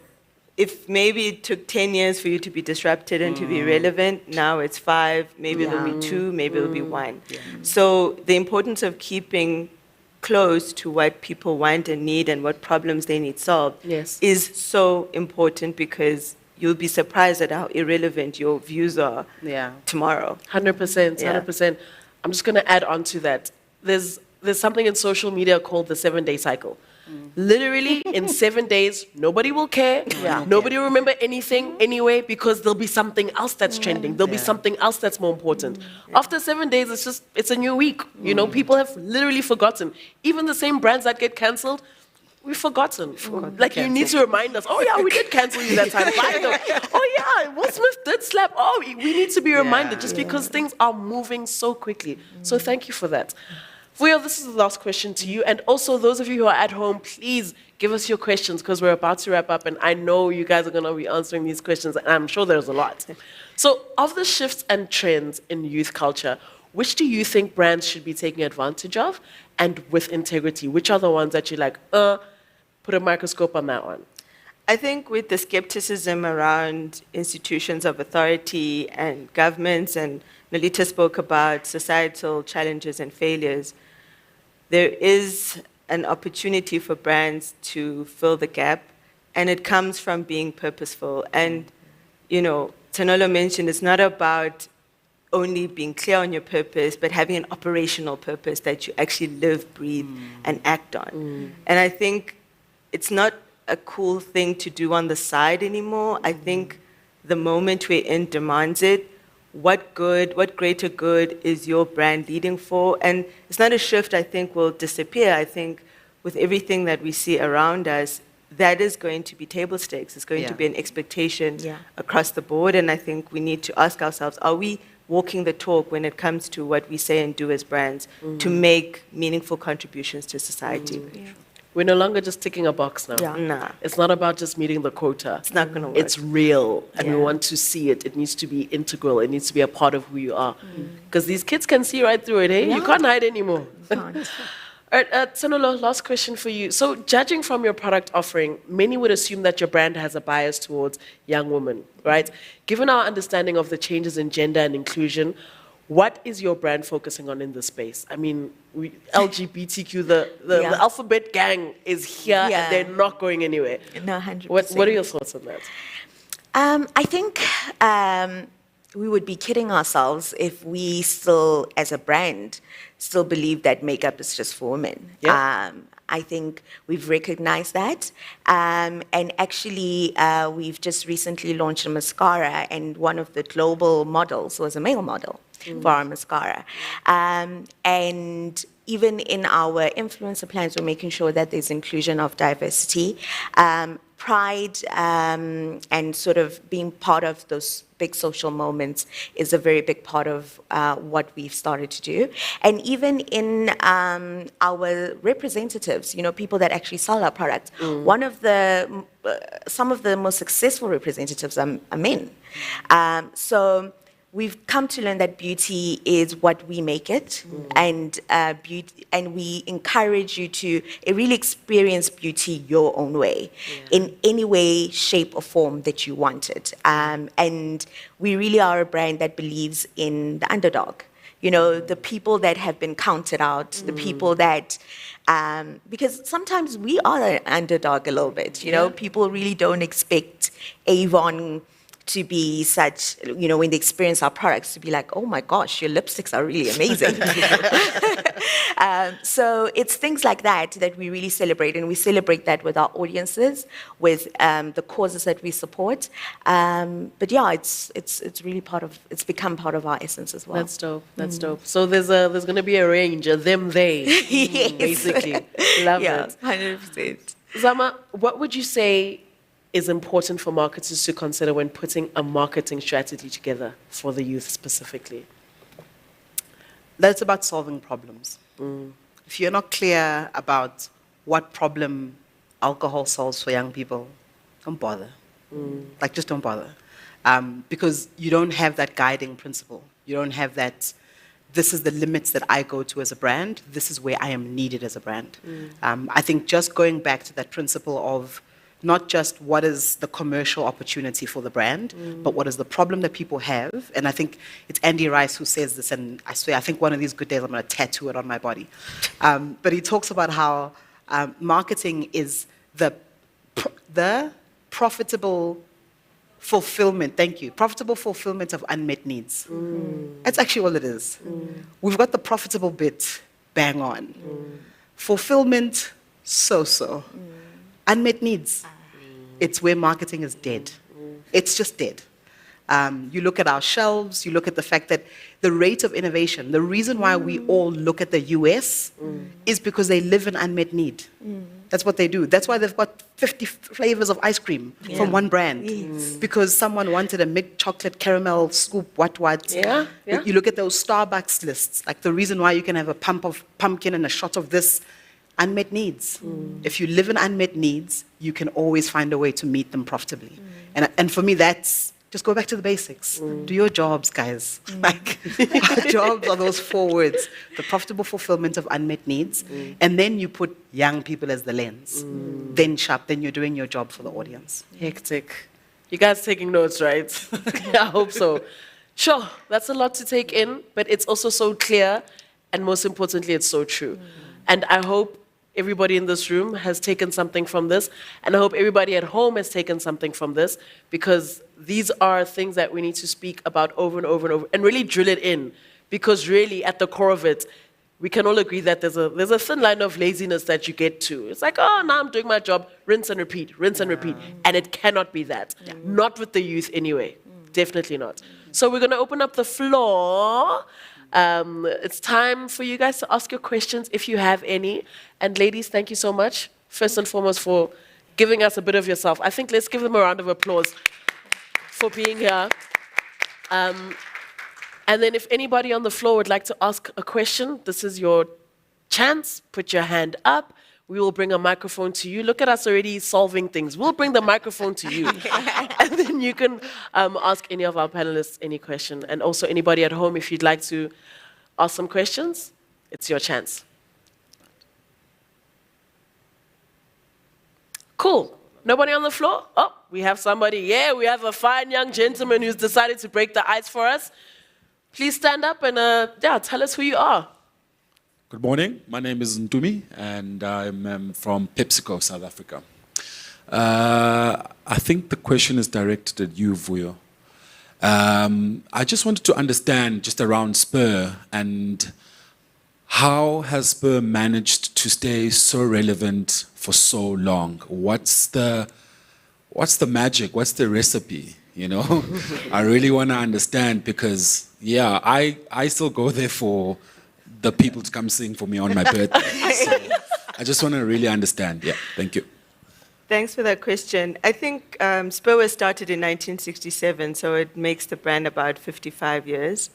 if maybe it took 10 years for you to be disrupted and to be relevant, now it's 5, maybe it'll be 2, maybe it'll be 1. So the importance of keeping close to what people want and need and what problems they need solved is so important, because you'll be surprised at how irrelevant your views are tomorrow. 100%, 100%. I'm just going to add on to that. There's something in social media called the 7-day cycle. Literally, in 7 days, nobody will care. Nobody will remember anything anyway, because there'll be something else that's trending. There'll be something else that's more important. After 7 days, it's a new week. You know, people have literally forgotten. Even the same brands that get cancelled, we've forgotten. Like, you need to remind us, oh yeah, we did cancel you that time. By the way, oh yeah, Will Smith did slap. Oh, we need to be reminded, just because things are moving so quickly. So thank you for that. Vuyo, this is the last question to you. And also, those of you who are at home, please give us your questions, because we're about to wrap up, and I know you guys are going to be answering these questions, and I'm sure there's a lot. So, of the shifts and trends in youth culture, which do you think brands should be taking advantage of, and with integrity? Which are the ones that you're like, put a microscope on that one? I think with the skepticism around institutions of authority and governments, and Nolita spoke about societal challenges and failures, there is an opportunity for brands to fill the gap, and it comes from being purposeful. And, you know, Tanolo mentioned it's not about only being clear on your purpose, but having an operational purpose that you actually live, breathe, and act on. And I think it's not a cool thing to do on the side anymore. I think the moment we're in demands it. What greater good is your brand leading for? And it's not a shift I think will disappear. I think with everything that we see around us, that is going to be table stakes. It's going to be an expectation across the board. And I think we need to ask ourselves, are we walking the talk when it comes to what we say and do as brands to make meaningful contributions to society? We're no longer just ticking a box now. Nah. It's not about just meeting the quota. It's not going to work. It's real, and we want to see it. It needs to be integral. It needs to be a part of who you are. Because these kids can see right through it, eh? You can't hide anymore. All right, Tsanolo, last question for you. So, judging from your product offering, many would assume that your brand has a bias towards young women, right? Given our understanding of the changes in gender and inclusion, what is your brand focusing on in this space? I mean, LGBTQ, the alphabet gang is here, and they're not going anywhere. No, 100%. What are your thoughts on that? I think we would be kidding ourselves if we still, as a brand, still believe that makeup is just for women. I think we've recognized that. And actually, we've just recently launched a mascara, and one of the global models was a male model for our mascara. And even in our influencer plans, we're making sure that there's inclusion of diversity. Pride and sort of being part of those big social moments is a very big part of what we've started to do. And even in our representatives, you know, people that actually sell our products, some of the most successful representatives are men. So we've come to learn that beauty is what we make it, and we encourage you to really experience beauty your own way, in any way, shape, or form that you want it. And we really are a brand that believes in the underdog. You know, the people that have been counted out, the people that, because sometimes we are an underdog a little bit, you know, people really don't expect Avon to be such, you know, when they experience our products, to be like, oh my gosh, your lipsticks are really amazing. So it's things like that that we really celebrate, and we celebrate that with our audiences, with the causes that we support. But yeah, it's really it's become part of our essence as well. That's dope. That's dope. So there's going to be a range, a them, they, basically. Love it. 100%. Zama, what would you say is important for marketers to consider when putting a marketing strategy together for the youth specifically? That's about solving problems. If you're not clear about what problem alcohol solves for young people, don't bother. Like, just don't bother. Because you don't have that guiding principle. You don't have that, this is the limits that I go to as a brand, this is where I am needed as a brand. I think just going back to that principle of not just what is the commercial opportunity for the brand, but what is the problem that people have. And I think it's Andy Rice who says this, and I swear, I think one of these good days I'm going to tattoo it on my body. But he talks about how marketing is the profitable fulfillment, profitable fulfillment of unmet needs. That's actually all it is. We've got the profitable bit bang on. Fulfillment, so-so. Unmet needs, it's where marketing is dead. It's just dead. You look at our shelves, you look at the fact that the rate of innovation, the reason why we all look at the US is because they live in unmet need. That's what they do. That's why they've got 50 flavors of ice cream from one brand. Because someone wanted a milk chocolate caramel scoop, what. Yeah. You look at those Starbucks lists, like the reason why you can have a pump of pumpkin and a shot of this, unmet needs. If you live in unmet needs, you can always find a way to meet them profitably. And for me, that's just go back to the basics. Do your jobs, guys. Like, our jobs are those 4 words: the profitable fulfillment of unmet needs, and then you put young people as the lens. Then then you're doing your job for the audience. Hectic. You guys taking notes, right? I hope so. Sure, that's a lot to take in, but it's also so clear, and most importantly, it's so true. And I hope everybody in this room has taken something from this, and I hope everybody at home has taken something from this, because these are things that we need to speak about over and over and over, and really drill it in, because really, at the core of it, we can all agree that there's a thin line of laziness that you get to. It's like, oh, now I'm doing my job, rinse and repeat, and it cannot be that. Not with the youth anyway, definitely not. So we're gonna open up the floor. It's time for you guys to ask your questions if you have any. And ladies, thank you so much, first and foremost, for giving us a bit of yourself. I think let's give them a round of applause for being here. And then if anybody on the floor would like to ask a question, this is your chance. Put your hand up. We will bring a microphone to you. Look at us already solving things. We'll bring the microphone to you. And then you can ask any of our panelists any question. And also anybody at home, if you'd like to ask some questions, it's your chance. Cool. Nobody on the floor? Oh, we have somebody. Yeah, we have a fine young gentleman who's decided to break the ice for us. Please stand up and tell us who you are. Good morning. My name is Ntumi, and I'm from PepsiCo, South Africa. I think the question is directed at you, Vuyo. I just wanted to understand just around Spur, and how has Spur managed to stay so relevant for so long? What's the magic? What's the recipe? You know, I really want to understand, because yeah, I still go there for the people to come sing for me on my birthday. So I just want to really understand. Yeah, thank you. Thanks for that question. I think Spur was started in 1967, so it makes the brand about 55 years.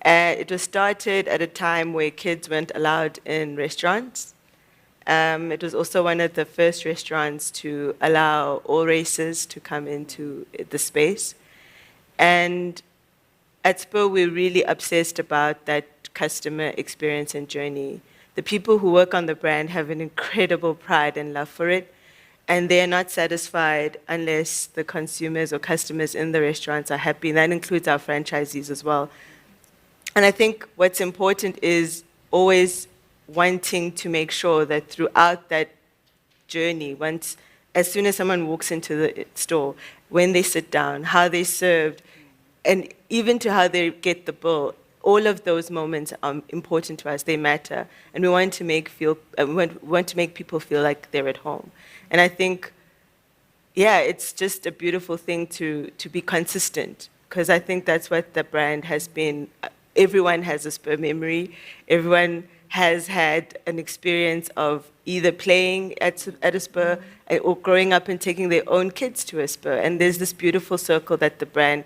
It was started at a time where kids weren't allowed in restaurants. It was also one of the first restaurants to allow all races to come into the space. And at Spur, we're really obsessed about that customer experience and journey. The people who work on the brand have an incredible pride and love for it, and they're not satisfied unless the consumers or customers in the restaurants are happy, and that includes our franchisees as well. And I think what's important is always wanting to make sure that throughout that journey, as soon as someone walks into the store, when they sit down, how they're served, and even to how they get the bill, all of those moments are important to us. They matter, and we want to make people feel like they're at home. And I think, yeah, it's just a beautiful thing to be consistent, because I think that's what the brand has been. Everyone has a Spur memory. Everyone has had an experience of either playing at a Spur or growing up and taking their own kids to a Spur. And there's this beautiful circle that the brand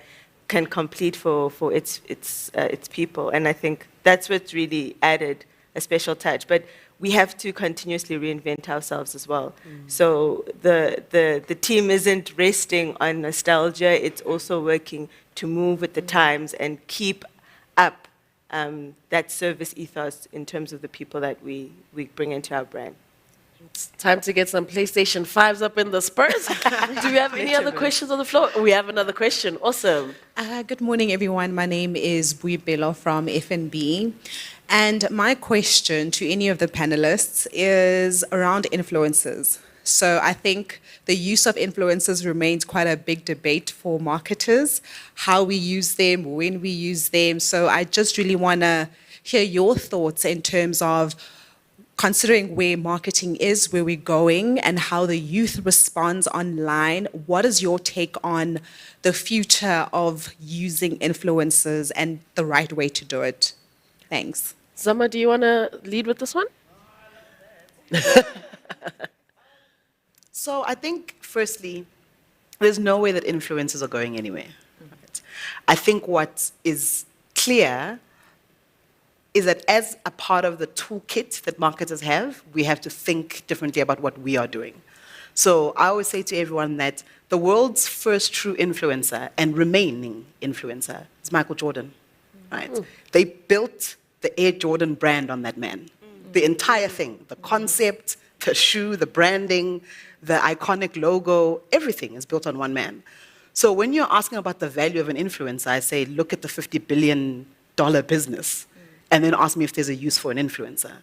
can complete for its people. And I think that's what's really added a special touch. But we have to continuously reinvent ourselves as well. So the team isn't resting on nostalgia. It's also working to move with the times and keep up that service ethos in terms of the people that we bring into our brand. It's time to get some PlayStation 5s up in the Spurs. Do we have any other questions on the floor? We have another question. Awesome. Good morning, everyone. My name is Buibelo from FNB. And my question to any of the panelists is around influencers. So I think the use of influencers remains quite a big debate for marketers, how we use them, when we use them. So I just really want to hear your thoughts in terms of considering where marketing is, where we're going, and how the youth responds online. What is your take on the future of using influencers and the right way to do it? Thanks. Zama, do you want to lead with this one? So I think, firstly, there's no way that influencers are going anywhere. Right? I think what is clear is that as a part of the toolkit that marketers have, we have to think differently about what we are doing. So I always say to everyone that the world's first true influencer and remaining influencer is Michael Jordan. Right? They built the Air Jordan brand on that man. The entire thing, the concept, the shoe, the branding, the iconic logo, everything is built on one man. So when you're asking about the value of an influencer, I say, look at the $50 billion business, and then ask me if there's a use for an influencer.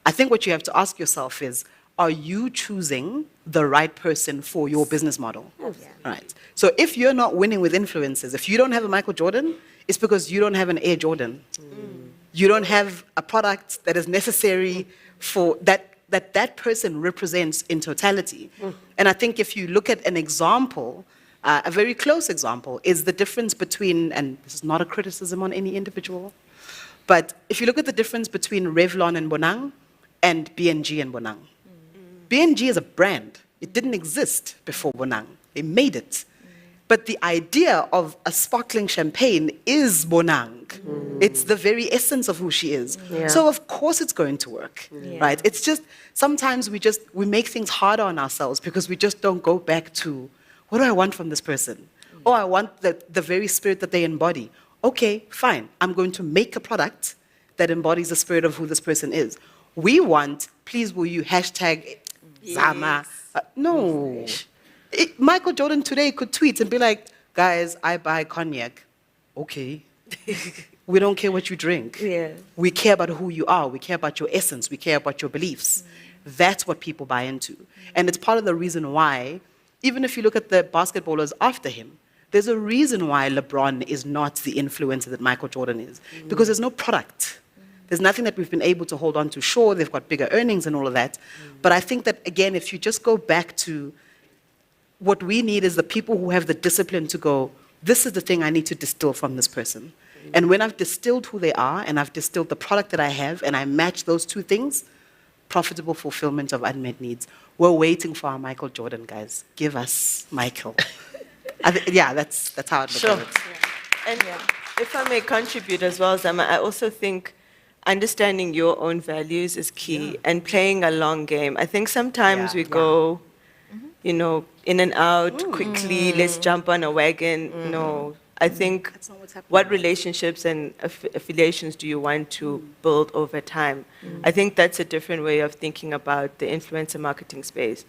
I think what you have to ask yourself is, are you choosing the right person for your business model? Right. So if you're not winning with influencers, if you don't have a Michael Jordan, it's because you don't have an Air Jordan. You don't have a product that is necessary for that person represents in totality. And I think if you look at an example, a very close example, is the difference between, and this is not a criticism on any individual, but if you look at the difference between Revlon and Bonang and B&G and Bonang. B&G is a brand. It didn't exist before Bonang. They made it. But the idea of a sparkling champagne is Bonang. It's the very essence of who she is. Yeah. So of course it's going to work, right? It's just, sometimes we make things harder on ourselves because we just don't go back to, what do I want from this person? Oh, I want the very spirit that they embody. Okay, fine. I'm going to make a product that embodies the spirit of who this person is. We want, please will you hashtag Zama. No. Michael Jordan today could tweet and be like, guys, I buy cognac. Okay. We don't care what you drink. Yeah. We care about who you are. We care about your essence. We care about your beliefs. That's what people buy into. And it's part of the reason why, even if you look at the basketballers after him, there's a reason why LeBron is not the influencer that Michael Jordan is. Because there's no product. There's nothing that we've been able to hold on to. Sure, they've got bigger earnings and all of that. But I think that, again, if you just go back to what we need is the people who have the discipline to go, this is the thing I need to distill from this person. And when I've distilled who they are and I've distilled the product that I have and I match those two things, profitable fulfillment of unmet needs. We're waiting for our Michael Jordan, guys. Give us Michael. That's how I'd look at it. And if I may contribute as well, Zama, I also think understanding your own values is key and playing a long game. I think sometimes we go, you know, in and out quickly, let's jump on a wagon. No, I think what relationships and affiliations do you want to build over time? I think that's a different way of thinking about the influencer marketing space.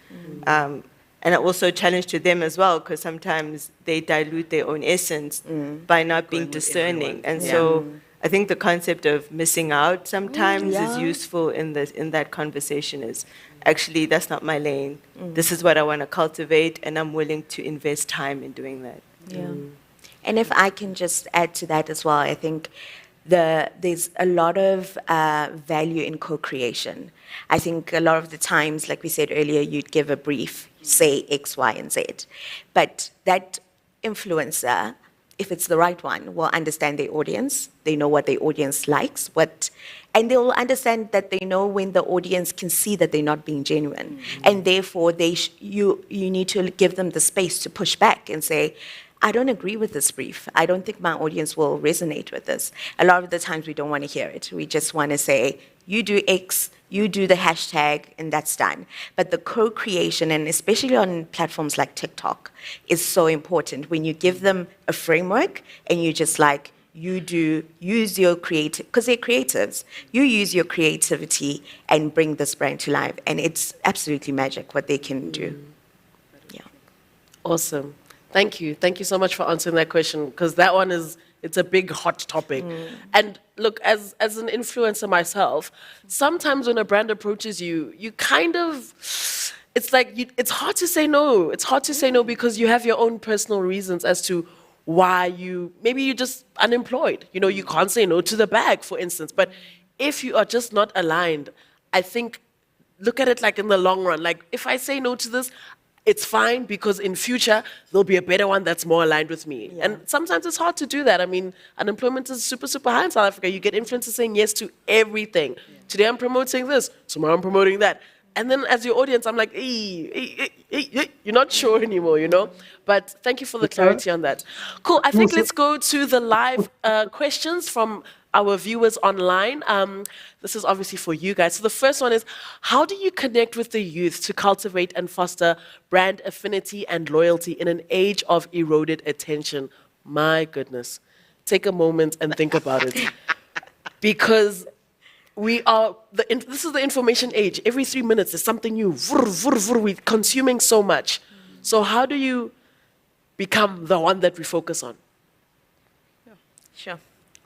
And I also challenge to them as well, because sometimes they dilute their own essence by not being discerning. And so I think the concept of missing out sometimes is useful in that conversation is, actually, that's not my lane. This is what I want to cultivate, and I'm willing to invest time in doing that. Yeah. And if I can just add to that as well, I think there's a lot of value in co-creation. I think a lot of the times, like we said earlier, you'd give a brief, say X, Y, and Z. But that influencer, if it's the right one, will understand their audience. They know what their audience likes, and they will understand that they know when the audience can see that they're not being genuine. And therefore, you need to give them the space to push back and say, I don't agree with this brief. I don't think my audience will resonate with this. A lot of the times we don't want to hear it. We just want to say, you do X, you do the hashtag, and that's done. But the co-creation, and especially on platforms like TikTok, is so important. When you give them a framework and you just like, you do use your creative, because they're creatives, you use your creativity and bring this brand to life. And it's absolutely magic what they can do. Yeah. Awesome. Thank you. Thank you so much for answering that question, because that one it's a big hot topic. And look, as an influencer myself, sometimes when a brand approaches you, you kind of, it's like, it's hard to say no. It's hard to say no because you have your own personal reasons as to why maybe you're just unemployed. You know, you can't say no to the bag, for instance. But if you are just not aligned, I think, look at it like in the long run. Like, if I say no to this, it's fine because in future, there'll be a better one that's more aligned with me. Yeah. And sometimes it's hard to do that. I mean, unemployment is super, super high in South Africa. You get influencers saying yes to everything. Yeah. Today I'm promoting this, tomorrow I'm promoting that. And then as your audience, I'm like, you're not sure anymore, you know? But thank you for the clarity on that. Cool, I think let's go to the live questions from our viewers online. This is obviously for you guys. So the first one is, how do you connect with the youth to cultivate and foster brand affinity and loyalty in an age of eroded attention? My goodness. Take a moment and think about it. Because this is the information age. Every 3 minutes, there's something new. We're consuming so much. So how do you become the one that we focus on? Sure.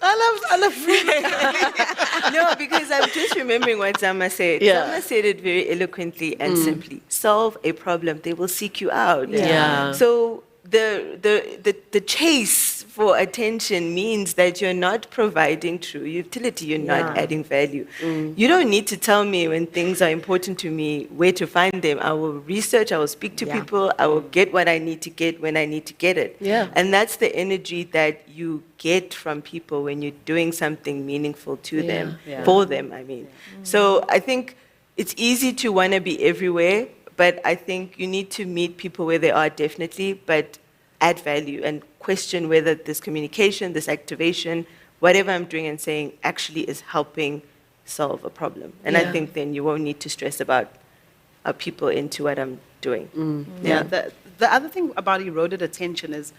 I love No, because I'm just remembering what Zama said. Yeah. Zama said it very eloquently and simply. Solve a problem, they will seek you out. Yeah. So the chase for attention means that you're not providing true utility, you're not adding value. You don't need to tell me when things are important to me where to find them. I will research, I will speak to people, I will get what I need to get when I need to get it. Yeah. And that's the energy that you get from people when you're doing something meaningful to them, for them, I mean. So I think it's easy to want to be everywhere, but I think you need to meet people where they are, definitely, but add value and question whether this communication, this activation, whatever I'm doing and saying actually is helping solve a problem. And I think then you won't need to stress about are people into what I'm doing. Yeah. The other thing about eroded attention is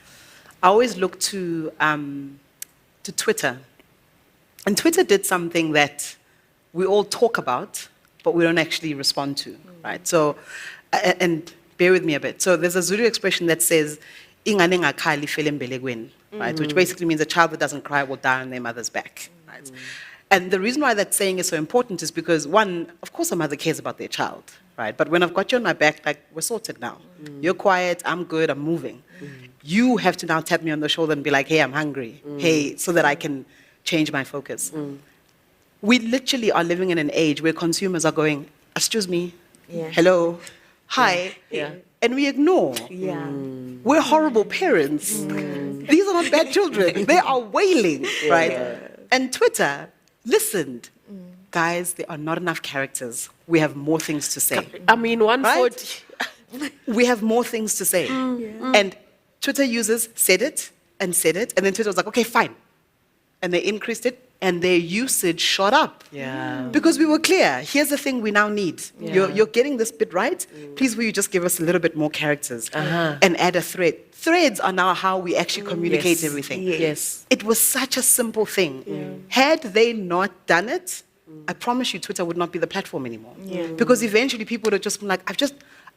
I always look to Twitter. And Twitter did something that we all talk about, but we don't actually respond to, right? So, and bear with me a bit. So there's a Zulu expression that says, ingane ngakhali ifele embelekweni, right? Which basically means a child that doesn't cry will die on their mother's back, right? And the reason why that saying is so important is because, one, of course a mother cares about their child, right? But when I've got you on my back, like, we're sorted now. You're quiet, I'm good, I'm moving. You have to now tap me on the shoulder and be like, hey, I'm hungry. Hey, so that I can change my focus. We literally are living in an age where consumers are going, excuse me, hello, hi, and we ignore. We're horrible parents. These are not bad children. They are wailing, right? And Twitter listened. Guys, there are not enough characters. We have more things to say. I mean, 140. We have more things to say. And Twitter users said it, and then Twitter was like, okay, fine. And they increased it, and their usage shot up. Because we were clear, here's the thing we now need. You're getting this bit right. Please will you just give us a little bit more characters and add a thread. Threads are now how we actually communicate everything. It was such a simple thing. Had they not done it, I promise you Twitter would not be the platform anymore. Because eventually people would have just been like,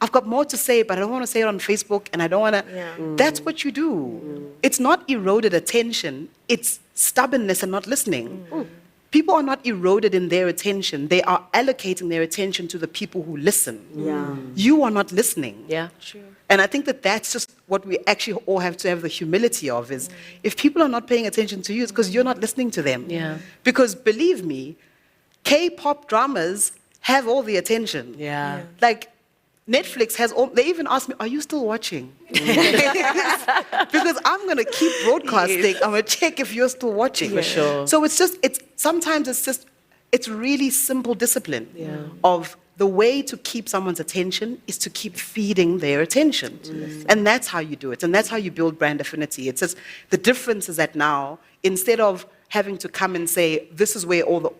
I've got more to say, but I don't want to say it on Facebook, and I don't want to. That's what you do. It's not eroded attention. It's stubbornness and not listening. People are not eroded in their attention. They are allocating their attention to the people who listen. You are not listening. And I think that that's just what we actually all have to have the humility of is, if people are not paying attention to you, it's because you're not listening to them. Because believe me, K-pop dramas have all the attention. Like, Netflix has all, they even asked me, are you still watching? Because I'm going to keep broadcasting. I'm going to check if you're still watching. For sure. So sometimes it's really simple discipline of the way to keep someone's attention is to keep feeding their attention. And that's how you do it. And that's how you build brand affinity. It's just, the difference is that now, instead of having to come and say, this is where all the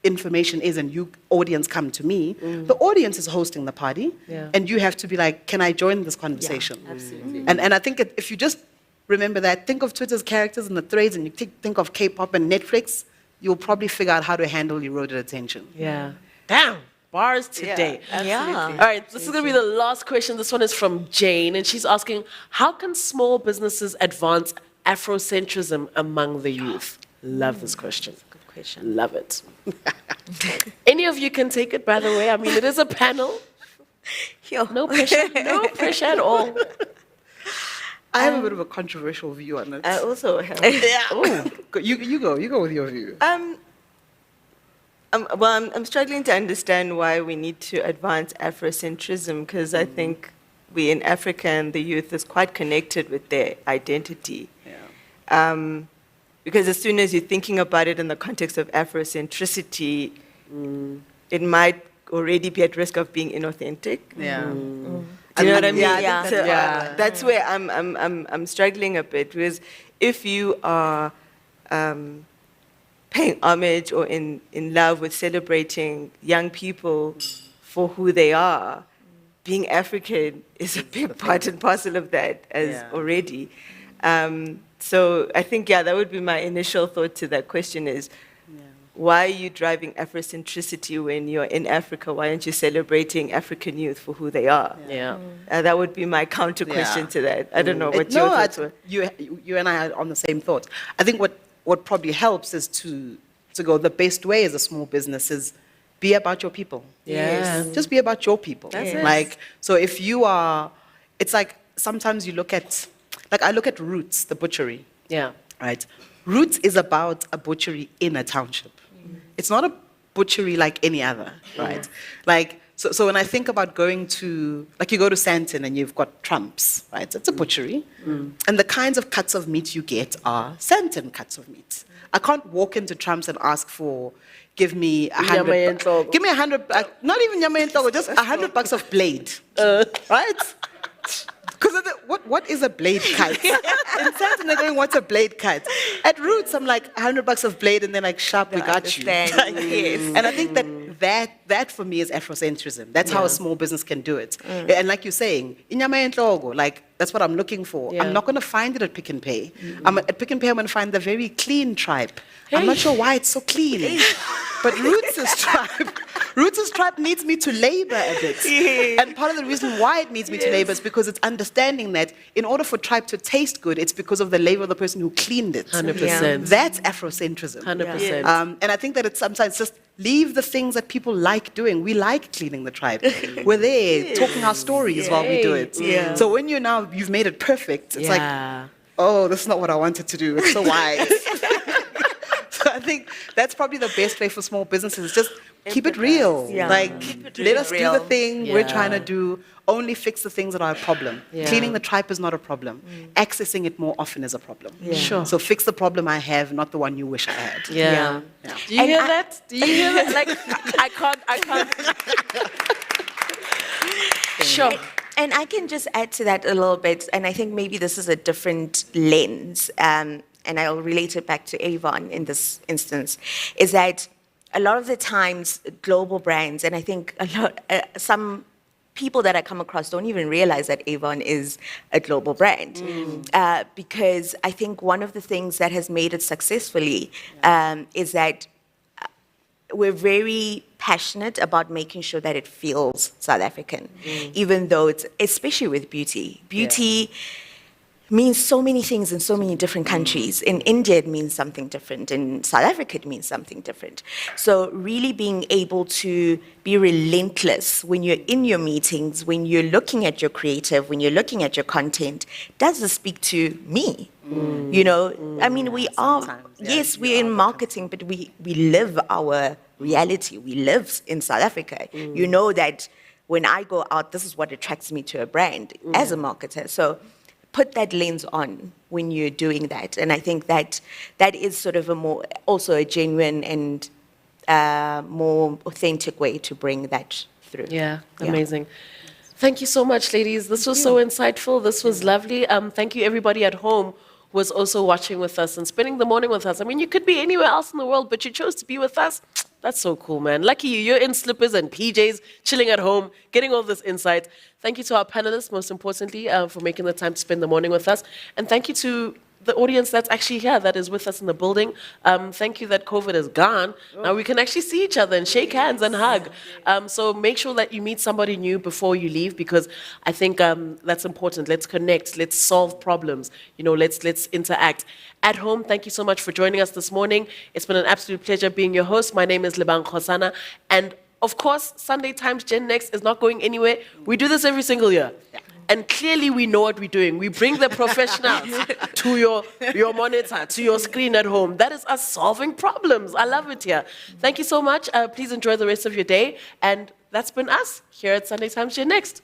information is and you audience come to me, the audience is hosting the party and you have to be like, can I join this conversation? Absolutely. And I think if you just remember that. Think of Twitter's characters and the threads, and you think of K-pop and Netflix, you'll probably figure out how to handle eroded attention. Yeah. Damn. Bars today. Yeah. All right, this is going to be the last question. This one is from Jane, and she's asking, how can small businesses advance Afrocentrism among the youth? Love this question. Good question. Love it. Any of you can take it, by the way. I mean, it is a panel. No pressure. No pressure at all. I have a bit of a controversial view on it. I also have. You go with your view. Well, I'm struggling to understand why we need to advance Afrocentrism, because I think we in Africa and the youth is quite connected with their identity. Because as soon as you're thinking about it in the context of Afrocentricity, it might already be at risk of being inauthentic. Yeah. Do you know what I mean? Yeah. That's where I'm struggling a bit, because if you are paying homage or in love with celebrating young people for who they are, being African is a big part and parcel of that already. So I think, that would be my initial thought to that question is, why are you driving Afrocentricity when you're in Africa? Why aren't you celebrating African youth for who they are? That would be my counter question to that. I don't know what your thoughts were. You and I are on the same thought. I think what probably helps is to go, the best way as a small business is be about your people. Just be about your people. That's it. Like, so if you are, it's like sometimes you look at, like I look at Roots, the butchery. Yeah. Right? Roots is about a butchery in a township. It's not a butchery like any other, right? Like, so when I think about going to, like you go to Sandton and you've got Trumps, right? It's a butchery. And the kinds of cuts of meat you get are Sandton cuts of meat. I can't walk into Trumps and ask for, give me 100, give me 100, not even nyama yenhloko, just $100 of blade, right? Because what is a blade cut? In Sandton, they're going, what's a blade cut? At Roots, I'm like, $100 of blade, and they're like, sharp, we got you. Yes. And I think that for me is Afrocentrism. That's how a small business can do it. And like you're saying, inyama yenhloko, like that's what I'm looking for. I'm not going to find it at Pick and Pay. At Pick and Pay, I'm going to find the very clean tribe. I'm not sure why it's so clean. But Roots' tribe needs me to labor a bit. And part of the reason why it needs me to labor is because it's understanding that in order for tribe to taste good, it's because of the labor of the person who cleaned it. 100%. That's Afrocentrism. 100%. And I think that it's sometimes just leave the things that people like doing. We like cleaning the tribe. We're there talking our stories while we do it. So when you've made it perfect, it's like, oh, this is not what I wanted to do. It's so wise. So I think that's probably the best way for small businesses. Just keep it real. Like, let us do the thing we're trying to do. Only fix the things that are a problem. Cleaning the tribe is not a problem. Accessing it more often is a problem. Sure. So fix the problem I have, not the one you wish I had. Do you hear that? Do you hear that? Like, I can't. Sure. And I can just add to that a little bit, and I think maybe this is a different lens, and I'll relate it back to Avon in this instance, is that a lot of the times global brands, and I think some people that I come across don't even realize that Avon is a global brand. Because I think one of the things that has made it successfully is that we're very passionate about making sure that it feels South African, even though it's, especially with beauty. Beauty means so many things in so many different countries. In India, it means something different. In South Africa, it means something different. So really being able to be relentless when you're in your meetings, when you're looking at your creative, when you're looking at your content, does this speak to me? You know, I mean, we are, yes, we're in marketing, but we live our reality. We live in South Africa. You know that when I go out, this is what attracts me to a brand as a marketer. So put that lens on when you're doing that. And I think that is sort of also a genuine and more authentic way to bring that through. Yeah, amazing. Thank you so much, ladies. This was so insightful. This was lovely. Thank you, everybody at home who was also watching with us and spending the morning with us. I mean, you could be anywhere else in the world, but you chose to be with us. That's so cool, man. Lucky you. You're in slippers and PJs, chilling at home, getting all this insight. Thank you to our panelists, most importantly, for making the time to spend the morning with us. And thank you to the audience that's actually here, that is with us in the building. Thank you that COVID is gone. Now we can actually see each other and shake hands and hug. So make sure that you meet somebody new before you leave, because I think that's important. Let's connect. Let's solve problems. You know, let's interact. At home, thank you so much for joining us this morning. It's been an absolute pleasure being your host. My name is Lebang Khosana. And of course, Sunday Times GenNext is not going anywhere. We do this every single year. And clearly we know what we're doing. We bring the professionals to your monitor, to your screen at home. That is us solving problems. I love it here. Thank you so much. Please enjoy the rest of your day. And that's been us here at Sunday Times GenNext.